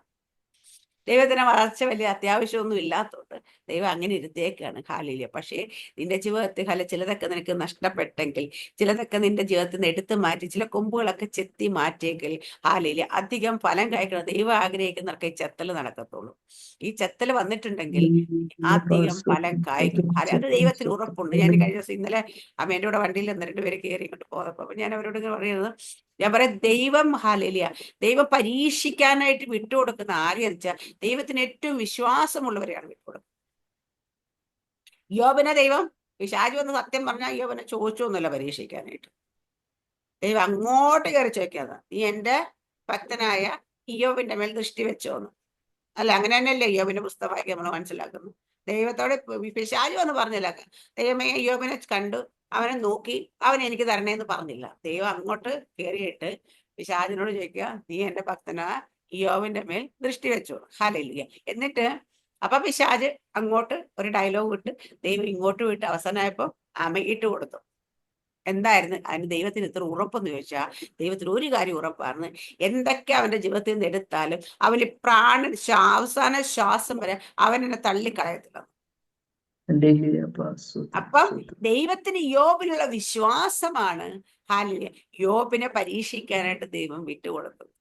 ദൈവത്തിന് വളർച്ച വലിയ അത്യാവശ്യമൊന്നും ഇല്ലാത്തതുകൊണ്ട് ദൈവം അങ്ങനെ ഇരുത്തേക്കാണ് ഹാലില്ല. പക്ഷേ നിന്റെ ജീവിതത്തിൽ ചിലതൊക്കെ നിനക്ക് നഷ്ടപ്പെട്ടെങ്കിൽ, ചിലതൊക്കെ നിന്റെ ജീവിതത്തിൽ നിന്ന് എടുത്തു മാറ്റി, ചില കൊമ്പുകളൊക്കെ ചെത്തി മാറ്റിയെങ്കിൽ ഹാലില്ല അധികം ഫലം കായ്ക്കണം. ദൈവം ആഗ്രഹിക്കുന്നവർക്ക് ഈ ചെത്തൽ നടക്കത്തുള്ളൂ. ഈ ചെത്തൽ വന്നിട്ടുണ്ടെങ്കിൽ അധികം ഫലം കായ്ക്കും. അത് ദൈവത്തിന് ഉറപ്പുണ്ട്. ഞാൻ കഴിഞ്ഞ ദിവസം ഇന്നലെ അമ്മേൻ്റെ കൂടെ വണ്ടിയിൽ നിന്ന് രണ്ടുപേര് കയറി ഇങ്ങോട്ട് പോയപ്പോൾ അപ്പൊ ഞാൻ അവരോട് പറയുന്നത്, ഞാൻ പറയാം ദൈവം ഹാലില്ല ദൈവം പരീക്ഷിക്കാനായിട്ട് വിട്ടുകൊടുക്കുന്ന ആരെന്ന് വെച്ചാൽ ദൈവത്തിന് ഏറ്റവും വിശ്വാസമുള്ളവരെയാണ് വിട്ടുകൊടുക്കുന്നത്. യോബിനെ ദൈവം പിശാചു എന്ന് സത്യം പറഞ്ഞാൽ യോബിനെ ചോദിച്ചൊന്നുമില്ല പരീക്ഷിക്കാനായിട്ട്. ദൈവം അങ്ങോട്ട് കയറി ചോദിക്കാതെ നീ എൻ്റെ ഭക്തനായ ഇയ്യോബിന്റെ മേൽ ദൃഷ്ടി വെച്ചോന്ന്. അല്ല അങ്ങനെ തന്നെയല്ലേ യോബിന്റെ പുസ്തകം വായിക്കാൻ നമ്മൾ മനസ്സിലാക്കുന്നു. ദൈവത്തോടെ പിശാചു എന്ന് പറഞ്ഞില്ല, ദൈവമേ യോബിനെ കണ്ടു അവനെ നോക്കി അവൻ എനിക്ക് തരണേന്ന് പറഞ്ഞില്ല. ദൈവം അങ്ങോട്ട് കയറിയിട്ട് പിശാചിനോട് ചോദിക്കുക നീ എൻ്റെ ഭക്തനാ യോബിന്റെ മേൽ ദൃഷ്ടി വെച്ചു. ഹല്ലേലൂയ. എന്നിട്ട് അപ്പൊ പിശാച് അങ്ങോട്ട് ഒരു ഡയലോഗ് വിട്ട് ദൈവം ഇങ്ങോട്ട് വിട്ട് അവസാനമായപ്പോ ഇട്ട് കൊടുത്തു. എന്തായിരുന്നു അതിന് ദൈവത്തിന് ഇത്ര ഉറപ്പെന്ന് ചോദിച്ചാൽ ദൈവത്തിന് ഒരു കാര്യം ഉറപ്പാണ്, എന്തൊക്കെ അവന്റെ ജീവിതത്തിൽ നിന്ന് എടുത്താലും അവന് അവസാന ശ്വാസം വരെ അവൻ എന്നെ തള്ളിക്കളയത്തില്ല. അപ്പം ദൈവത്തിന് യോബിലുള്ള വിശ്വാസമാണ് ഹാലേലൂയ യോബിനെ പരീക്ഷിക്കാനായിട്ട് ദൈവം വിട്ടുകൊടുത്തത്.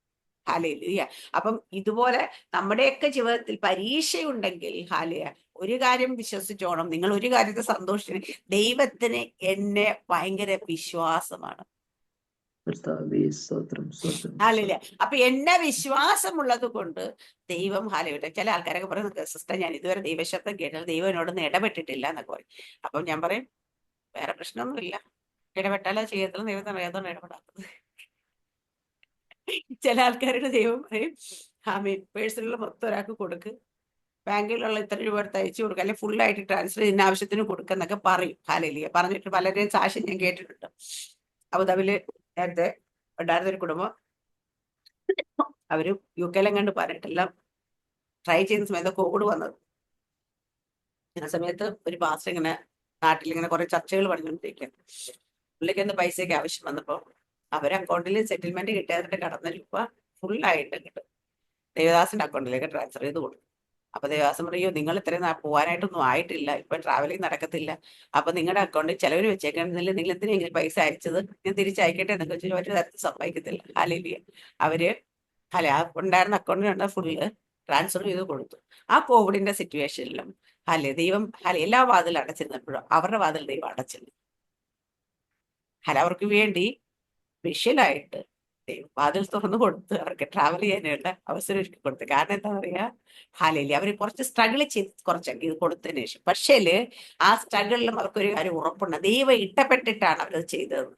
ഹാലേലൂയ. അപ്പം ഇതുപോലെ നമ്മുടെയൊക്കെ ജീവിതത്തിൽ പരീക്ഷയുണ്ടെങ്കിൽ ഹാലേലൂയ ഒരു കാര്യം വിശ്വസിച്ചോണം, നിങ്ങൾ ഒരു കാര്യത്തെ സന്തോഷിക്കണം, ദൈവത്തിന് എന്നെ ഭയങ്കര വിശ്വാസമാണ്. ഹാലേലൂയ. അപ്പൊ എന്നെ വിശ്വാസമുള്ളത് കൊണ്ട് ദൈവം ഹാലേലൂയ. ചില ആൾക്കാരൊക്കെ പറയുന്നത് സിസ്റ്റർ ഞാൻ ഇതുവരെ ദൈവശബ്ദം കേട്ടാൽ ദൈവം എന്നോടൊന്നും ഇടപെട്ടിട്ടില്ല എന്നൊക്കെ പറയും. അപ്പം ഞാൻ പറയും വേറെ പ്രശ്നമൊന്നുമില്ല, ഇടപെട്ടാലോ ചെയ്യത്തുള്ളൂ, ദൈവത്തിന് അറിയാത്തോണ്ട് ഇടപെടാത്തത്. ചില ആൾക്കാരുടെ ദൈവം പറയും പേഴ്സണലുള്ള മൊത്തം ഒരാൾക്ക് കൊടുക്ക്, ബാങ്കിലുള്ള ഇത്ര രൂപ എടുത്ത് അയച്ചു കൊടുക്കുക, അല്ലെങ്കിൽ ഫുള്ളായിട്ട് ട്രാൻസ്ഫർ ചെയ്യുന്ന ആവശ്യത്തിന് കൊടുക്കുന്നൊക്കെ പറയും. ഹാലേലൂയ. പറഞ്ഞിട്ട് പലരെയും സാക്ഷ്യം ഞാൻ കേട്ടിട്ടുണ്ട്. അബുദാബിയില് നേരത്തെ ഉണ്ടായിരുന്നൊരു കുടുംബം, അവര് UK കണ്ട് പറഞ്ഞിട്ടെല്ലാം ട്രൈ ചെയ്യുന്ന സമയത്ത് കോവിഡ് വന്നത്. ആ സമയത്ത് ഒരു പാസ്റ്റർ ഇങ്ങനെ നാട്ടിൽ ഇങ്ങനെ കുറെ ചർച്ചകൾ പറഞ്ഞുകൊണ്ടിരിക്കുക. പുള്ളിക്ക് എന്ത് പൈസയ്ക്ക് ആവശ്യം വന്നപ്പോൾ അവർ അക്കൗണ്ടിൽ സെറ്റിൽമെന്റ് കിട്ടിയതിന്റെ കടന്ന രൂപ ഫുള്ളായിട്ട് കിട്ടും ദേവദാസിന്റെ അക്കൗണ്ടിലേക്ക് ട്രാൻസ്ഫർ ചെയ്ത് കൊടുക്കും. അപ്പൊ ദേവദാസൻ പറയോ നിങ്ങൾ ഇത്രയും പോകാനായിട്ടൊന്നും ആയിട്ടില്ല, ഇപ്പൊ ട്രാവലിംഗ് നടക്കത്തില്ല, അപ്പൊ നിങ്ങളുടെ അക്കൗണ്ടിൽ ചിലവർ വെച്ചേക്കണമെന്നില്ല, നിങ്ങൾ എന്തിനെങ്കിലും പൈസ അയച്ചത് ഞാൻ തിരിച്ചയക്കട്ടെ എന്നൊക്കെ ചോദിച്ചാൽ ഒരു തരത്തിൽ സമ്മതിക്കത്തില്ല. ഹാലേലൂയ. അവര് ഉണ്ടായിരുന്ന അക്കൗണ്ടിൽ ഫുള്ള് ട്രാൻസ്ഫർ ചെയ്ത് കൊടുത്തു. ആ കോവിഡിന്റെ സിറ്റുവേഷനിലും ദൈവം എല്ലാ വാതിലും അടച്ചിരുന്നപ്പോഴും അവരുടെ വാതിൽ ദൈവം അടച്ചില്ല. അവർക്ക് വേണ്ടി സ്പെഷ്യലായിട്ട് വാതിൽ തുറന്നു കൊടുത്ത് അവർക്ക് ട്രാവൽ ചെയ്യാനുള്ള അവസരം ഒരുക്കി കൊടുത്തു. കാരണം എന്താ പറയാ ഹാലേലൂയ അവര് കുറച്ച് സ്ട്രഗിൾ ചെയ്ത് കുറച്ചൊക്കെ ഇത് കൊടുത്തതിന് ശേഷം, പക്ഷേ ആ സ്ട്രഗിളിലും അവർക്കൊരു കാര്യം ഉറപ്പുണ്ട്, ദൈവം ഇഷ്ടപ്പെട്ടിട്ടാണ് അവരത് ചെയ്തത്.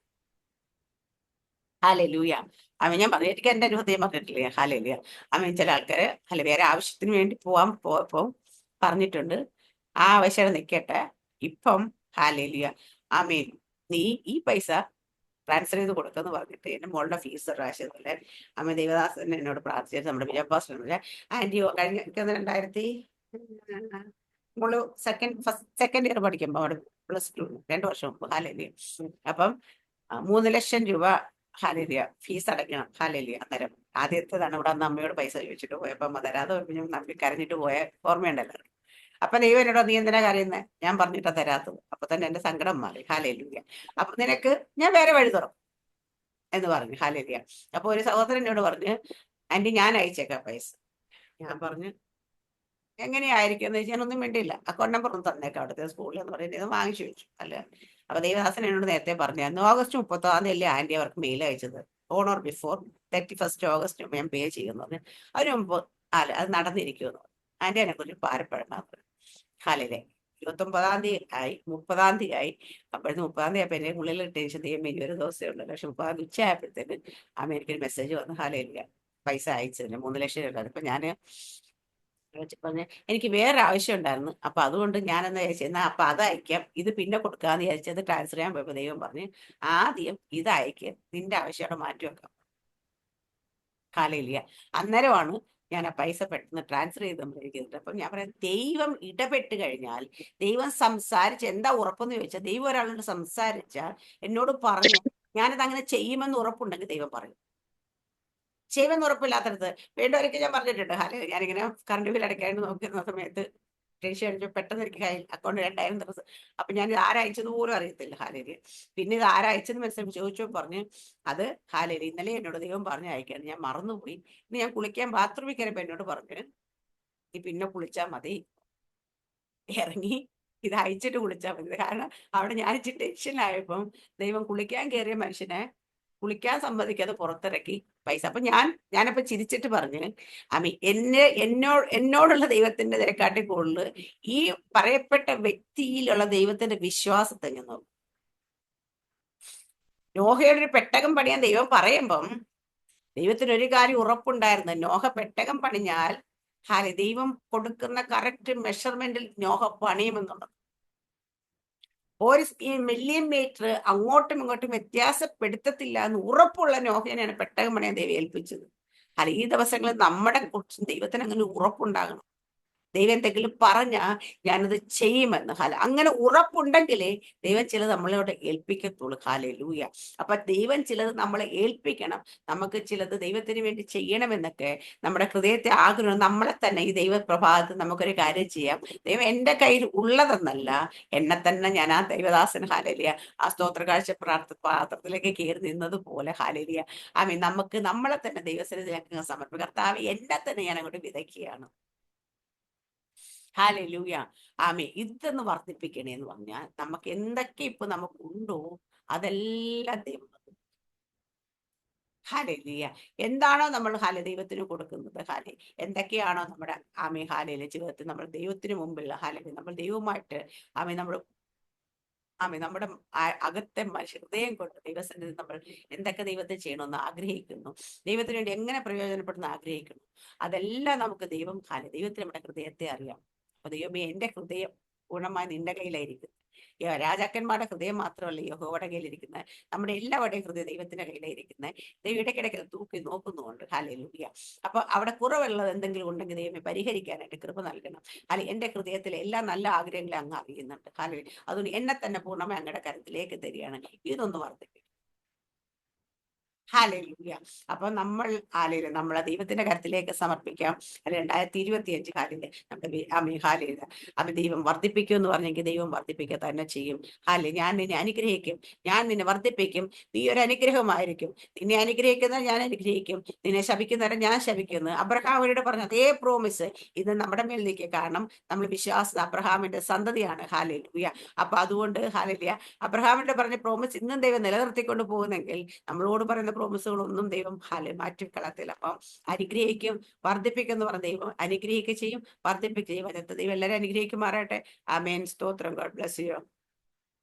ഹാലേലൂയ. ഞാൻ പറഞ്ഞു എനിക്ക് എന്റെ അനുഭവം പറഞ്ഞിട്ടില്ലേ ഹാലേലൂയ. ചില ആൾക്കാര് വേറെ ആവശ്യത്തിന് വേണ്ടി പോയപ്പോ പറഞ്ഞിട്ടുണ്ട് ആ ആവശ്യം നിൽക്കട്ടെ, ഇപ്പം ഹാലേലൂയ നീ ഈ പൈസ ട്രാൻസ്ഫർ ചെയ്ത് കൊടുക്കുമെന്ന് പറഞ്ഞിട്ട് എൻ്റെ മോളുടെ ഫീസ് പ്രാവശ്യത്തില് അമ്മ ദേവദാസൻ എന്നോട് പ്രാർത്ഥിച്ചിട്ട് നമ്മുടെ വിജയഭാസ്കരൻ ആൻറ്റി കഴിഞ്ഞ 2000 മോള് സെക്കൻഡ് ഇയർ പഠിക്കുമ്പോൾ അവിടെ +2 2 വർഷം മുമ്പ് ഹാലേലിയ. അപ്പം 3 ലക്ഷം രൂപ ഹാലേലിയ ഫീസ് അടയ്ക്കണം. ഹാലേലിയ. അന്നേരം ആദ്യത്തേതാണ് ഇവിടെ അന്ന് അമ്മയോട് പൈസ ചോദിച്ചിട്ട് പോയപ്പോ അമ്മ തരാതെ ഞാൻ നമ്പി കരഞ്ഞിട്ട് പോയ ഓർമ്മയുണ്ടല്ലോ. അപ്പൊ ദൈവം എന്നോട് നീ എന്തിനാ കരയുന്നത്? ഞാൻ പറഞ്ഞിട്ടാ തരാത്തത്. അപ്പൊ തന്നെ എന്റെ സങ്കടം മാറി. ഹാലേലിയ. അപ്പൊ നിനക്ക് ഞാൻ വേറെ വഴി തുറക്കും എന്ന് പറഞ്ഞു. ഹാലേലിയ. അപ്പൊ ഒരു സഹോദരൻ എന്നോട് പറഞ്ഞു, ആന്റി ഞാൻ അയച്ചേക്കാം പൈസ. ഞാൻ പറഞ്ഞു എങ്ങനെയായിരിക്കും എന്ന് ചോദിച്ചാൽ ഞാനൊന്നും വേണ്ടിയില്ല. അക്കൗണ്ട് നമ്പർ ഒന്ന് തന്നേക്കാം അവിടുത്തെ സ്കൂളിൽ എന്ന് പറയുന്നത്. ഇത് വാങ്ങിച്ചു വെച്ചു. അല്ല അപ്പൊ ദേവദാസൻ എന്നോട് നേരത്തെ പറഞ്ഞായിരുന്നു ഓഗസ്റ്റ് 30 അല്ലേ ആന്റി അവർക്ക് മെയിൽ അയച്ചത്. ഓൺ ഓർ ബിഫോർ 31 ഓഗസ്റ്റ് ഞാൻ പേ ചെയ്യുന്നു. അതിന് മുമ്പ് അല്ല അത് നടന്നിരിക്കുമെന്ന്. ആന്റി അതിനെ കുറിച്ച് പാരപ്പെടണം. ഹാലിലെ 29 ആയി, 30 ആയി. അപ്പോഴത്തെ 30 ആയപ്പോ എന്റെ ഉള്ളിൽ ടെൻഷൻ ചെയ്യുമ്പോൾ ഇനി ഒരു ദിവസമേ ഉള്ളൂ. പക്ഷെ 30 ഉച്ചയായപ്പോഴത്തേക്ക് അമേരിക്കൻ മെസ്സേജ് വന്നു, ഹാലയില്ല പൈസ അയച്ചതിന് 3 ലക്ഷം രൂപ. അപ്പൊ ഞാന് പറഞ്ഞ എനിക്ക് വേറെ ആവശ്യം ഉണ്ടായിരുന്നു. അപ്പൊ അതുകൊണ്ട് ഞാനെന്ന് വിചാരിച്ചെന്നാ അപ്പൊ അത് അയക്കാം, ഇത് പിന്നെ കൊടുക്കാന്ന് വിചാരിച്ചത്. ട്രാൻസ്ഫർ ചെയ്യാൻ പോയപ്പോ ദൈവം പറഞ്ഞ് ആദ്യം ഇത് അയക്കുക, നിന്റെ ആവശ്യം മാറ്റി വെക്കാം. ഹാലയില്ല. അന്നേരമാണ് ഞാൻ ആ പൈസ പെട്ടെന്ന് ട്രാൻസ്ഫർ ചെയ്ത് നമ്മളിരിക്കുന്നുണ്ട്. അപ്പം ഞാൻ പറയാം, ദൈവം ഇടപെട്ട് കഴിഞ്ഞാൽ, ദൈവം സംസാരിച്ച് എന്താ ഉറപ്പെന്ന് ചോദിച്ചാൽ, ദൈവം ഒരാളോട് സംസാരിച്ചാൽ എന്നോട് പറഞ്ഞു ഞാനത് അങ്ങനെ ചെയ്യുമെന്ന് ഉറപ്പുണ്ടെങ്കിൽ ദൈവം പറയും. ചെയ്യുമെന്ന് ഉറപ്പില്ലാത്തടത്ത് വേണ്ടവരൊക്കെ ഞാൻ പറഞ്ഞിട്ടുണ്ട്. ഞാനിങ്ങനെ കറണ്ട് ബിൽ അടയ്ക്കാണ്ട് നോക്കുന്ന സമയത്ത് ടെൻഷൻ അടിച്ചു. പെട്ടെന്ന് എനിക്ക് അക്കൗണ്ട് 2000 ദിവസം. അപ്പൊ ഞാൻ ആരയച്ചത് പോലും അറിയത്തില്ല. ഹാലേരി പിന്നെ ഇത് ആരയച്ചെന്ന് മനസ്സിലാക്കി ചോദിച്ചോ പറഞ്ഞ് അത് ഹാലേരി ഇന്നലെ എന്നോട് ദൈവം പറഞ്ഞ് അയക്കാണ്. ഞാൻ മറന്നുപോയി. ഇനി ഞാൻ കുളിക്കാൻ ബാത്റൂമിൽ കയറിയപ്പോ എന്നോട് പറഞ്ഞ് നീ പിന്നെ കുളിച്ചാൽ മതി, ഇറങ്ങി ഇത് അയച്ചിട്ട് കുളിച്ചാൽ മതി. കാരണം അവിടെ ഞാൻ ഇച്ചിരി ടെൻഷനായപ്പം ദൈവം കുളിക്കാൻ കയറിയ മനുഷ്യനെ കുളിക്കാൻ സമ്മതിക്കാതെ പുറത്തിറക്കി പൈസ. അപ്പൊ ഞാനപ്പോ ചിരിച്ചിട്ട് പറഞ്ഞ് എന്നോടുള്ള ദൈവത്തിന്റെ തിരക്കാട്ടി കൂടുതൽ ഈ പറയപ്പെട്ട വ്യക്തിയിലുള്ള ദൈവത്തിന്റെ വിശ്വാസത്തെ ഞാൻ നോക്കും. നോഹയുടെ ഒരു പെട്ടകം പണിയാൻ ദൈവം പറയുമ്പം ദൈവത്തിന് ഒരു കാര്യം ഉറപ്പുണ്ടായിരുന്നു, നോഹ പെട്ടകം പണിഞ്ഞാൽ ദൈവം കൊടുക്കുന്ന കറക്റ്റ് മെഷർമെന്റിൽ നോഹ പണിയുമെന്നുള്ളത്. ഒരു മില്ലിമീറ്റർ അങ്ങോട്ടും ഇങ്ങോട്ടും വ്യത്യാസപ്പെടുത്തത്തില്ല എന്ന് ഉറപ്പുള്ള നോഹനെയാണ് പെട്ടകം പണിയാൻ ദൈവം ഏൽപ്പിച്ചത്. ഈ ദിവസങ്ങളിൽ നമ്മുടെ കുറിച്ച് ദൈവത്തിന് അങ്ങനെ ഉറപ്പുണ്ടാകണം. ദൈവം എന്തെങ്കിലും പറഞ്ഞാൽ ഞാനത് ചെയ്യുമെന്ന്. അങ്ങനെ ഉറപ്പുണ്ടെങ്കിലേ ദൈവം ചിലത് നമ്മളോട് ഏൽപ്പിക്കത്തുള്ളൂ. ഹാലൂയ. അപ്പൊ ദൈവം ചിലത് നമ്മളെ ഏൽപ്പിക്കണം, നമുക്ക് ചിലത് ദൈവത്തിന് വേണ്ടി ചെയ്യണമെന്നൊക്കെ നമ്മുടെ ഹൃദയത്തെ ആഗ്രഹം. നമ്മളെ തന്നെ ഈ ദൈവപ്രഭാതത്തിൽ നമുക്കൊരു കാര്യം ചെയ്യാം. ദൈവം എൻ്റെ കയ്യിൽ ഉള്ളതെന്നല്ല, എന്നെ തന്നെ ഞാൻ ആ ദൈവദാസൻ ഹാലലിയ ആ സ്തോത്ര കാഴ്ച പാത്രത്തിലേക്ക് കയറി നിന്നതുപോലെ ഹാലലിയ നമുക്ക് നമ്മളെ തന്നെ ദൈവസന്നിധിയിലേക്ക് സമർപ്പിക്കാം. കർത്താവ് എന്നെ തന്നെ ഞാൻ അങ്ങോട്ട് വിതയ്ക്കുകയാണ്. ഹാലൂയ. ഇതൊന്ന് വർദ്ധിപ്പിക്കണേ എന്ന് പറഞ്ഞാൽ നമുക്ക് എന്തൊക്കെ ഇപ്പൊ നമുക്കുണ്ടോ അതെല്ലാം ദൈവം ഹാലൂയ. എന്താണോ നമ്മൾ ദൈവത്തിന് കൊടുക്കുന്നത്, എന്തൊക്കെയാണോ നമ്മുടെ ഹാലയിലെ ജീവിതത്തിൽ നമ്മൾ ദൈവത്തിന് മുമ്പുള്ള നമ്മൾ ദൈവമായിട്ട് നമ്മുടെ അകത്തെ ഹൃദയം കൊണ്ട് ദൈവസന്നിധി നമ്മൾ എന്തൊക്കെ ദൈവത്തെ ചെയ്യണമെന്ന് ആഗ്രഹിക്കുന്നു, ദൈവത്തിന് വേണ്ടി എങ്ങനെ പ്രയോജനപ്പെടുന്ന ആഗ്രഹിക്കുന്നു, അതെല്ലാം നമുക്ക് ദൈവത്തിന് നമ്മുടെ ഹൃദയത്തെ അറിയാം. അപ്പൊ ദൈവമേ എന്റെ ഹൃദയം പൂർണ്ണമായി നിന്റെ കയ്യിലായിരിക്കും. രാജാക്കന്മാരുടെ ഹൃദയം മാത്രമല്ല യഹോവയുടെ കയ്യിലിരിക്കുന്നത്, നമ്മുടെ എല്ലാവരുടെയും ഹൃദയം ദൈവത്തിന്റെ കയ്യിലായിരിക്കുന്നത്. ദൈവം ഇടയ്ക്കിടയ്ക്ക് തൂക്കി നോക്കുന്നുണ്ട്. ഹാലൂയ. അപ്പൊ അവിടെ കുറവുള്ളത് എന്തെങ്കിലും ഉണ്ടെങ്കിൽ ദൈവമേ പരിഹരിക്കാനായിട്ട് കൃപ നൽകണം. എന്റെ ഹൃദയത്തിലെ എല്ലാ നല്ല ആഗ്രഹങ്ങളും അങ്ങ് അറിയുന്നുണ്ട്. അതുകൊണ്ട് എന്നെ തന്നെ പൂർണ്ണമായി അങ്ങയുടെ കരുത്തിലേക്ക് തരികയാണ്. ഇതൊന്ന് വർദ്ധിപ്പിക്കും. ഹാലൂയ. അപ്പൊ നമ്മളെ ദൈവത്തിന്റെ കരുത്തിലേക്ക് സമർപ്പിക്കാം. 2025 നമ്മുടെ ദൈവം വർദ്ധിപ്പിക്കും എന്ന് പറഞ്ഞെങ്കിൽ ദൈവം വർദ്ധിപ്പിക്കുക തന്നെ ചെയ്യും. ഞാൻ നിന്നെ അനുഗ്രഹിക്കും, ഞാൻ നിന്നെ വർദ്ധിപ്പിക്കും, നീ ഒരു അനുഗ്രഹമായിരിക്കും. നിന്നെ അനുഗ്രഹിക്കുന്ന ഞാൻ അനുഗ്രഹിക്കും, നിന്നെ ശപിക്കുന്നവരെ ഞാൻ ശപിക്കുന്നു. അബ്രഹാമിനോട് പറഞ്ഞ അതേ പ്രോമിസ് ഇത് നമ്മുടെ മേലിലേക്ക്. കാരണം നമ്മൾ വിശ്വാസം അബ്രഹാമിന്റെ സന്തതിയാണ്. ഹാലൂയ. അപ്പൊ അതുകൊണ്ട് ഹാലൂയ അബ്രഹാമിനോട് പറഞ്ഞ പ്രോമിസ് ഇന്നും ദൈവം നിലനിർത്തിക്കൊണ്ട് പോകുന്നെങ്കിൽ നമ്മളോട് പറയുന്ന പ്രോമിസുകളൊന്നും ദൈവം മാറ്റിക്കളത്തില്ല. അപ്പം അനുഗ്രഹിക്കും, വർദ്ധിപ്പിക്കും എന്ന് പറഞ്ഞ ദൈവം അനുഗ്രഹിക്കുക ചെയ്യും, വർദ്ധിപ്പിക്കുകയും ചെയ്യും. ദൈവം എല്ലാവരും അനുഗ്രഹിക്കുമാറാട്ടെ. ആമേൻ. സ്തോത്രം. God bless you.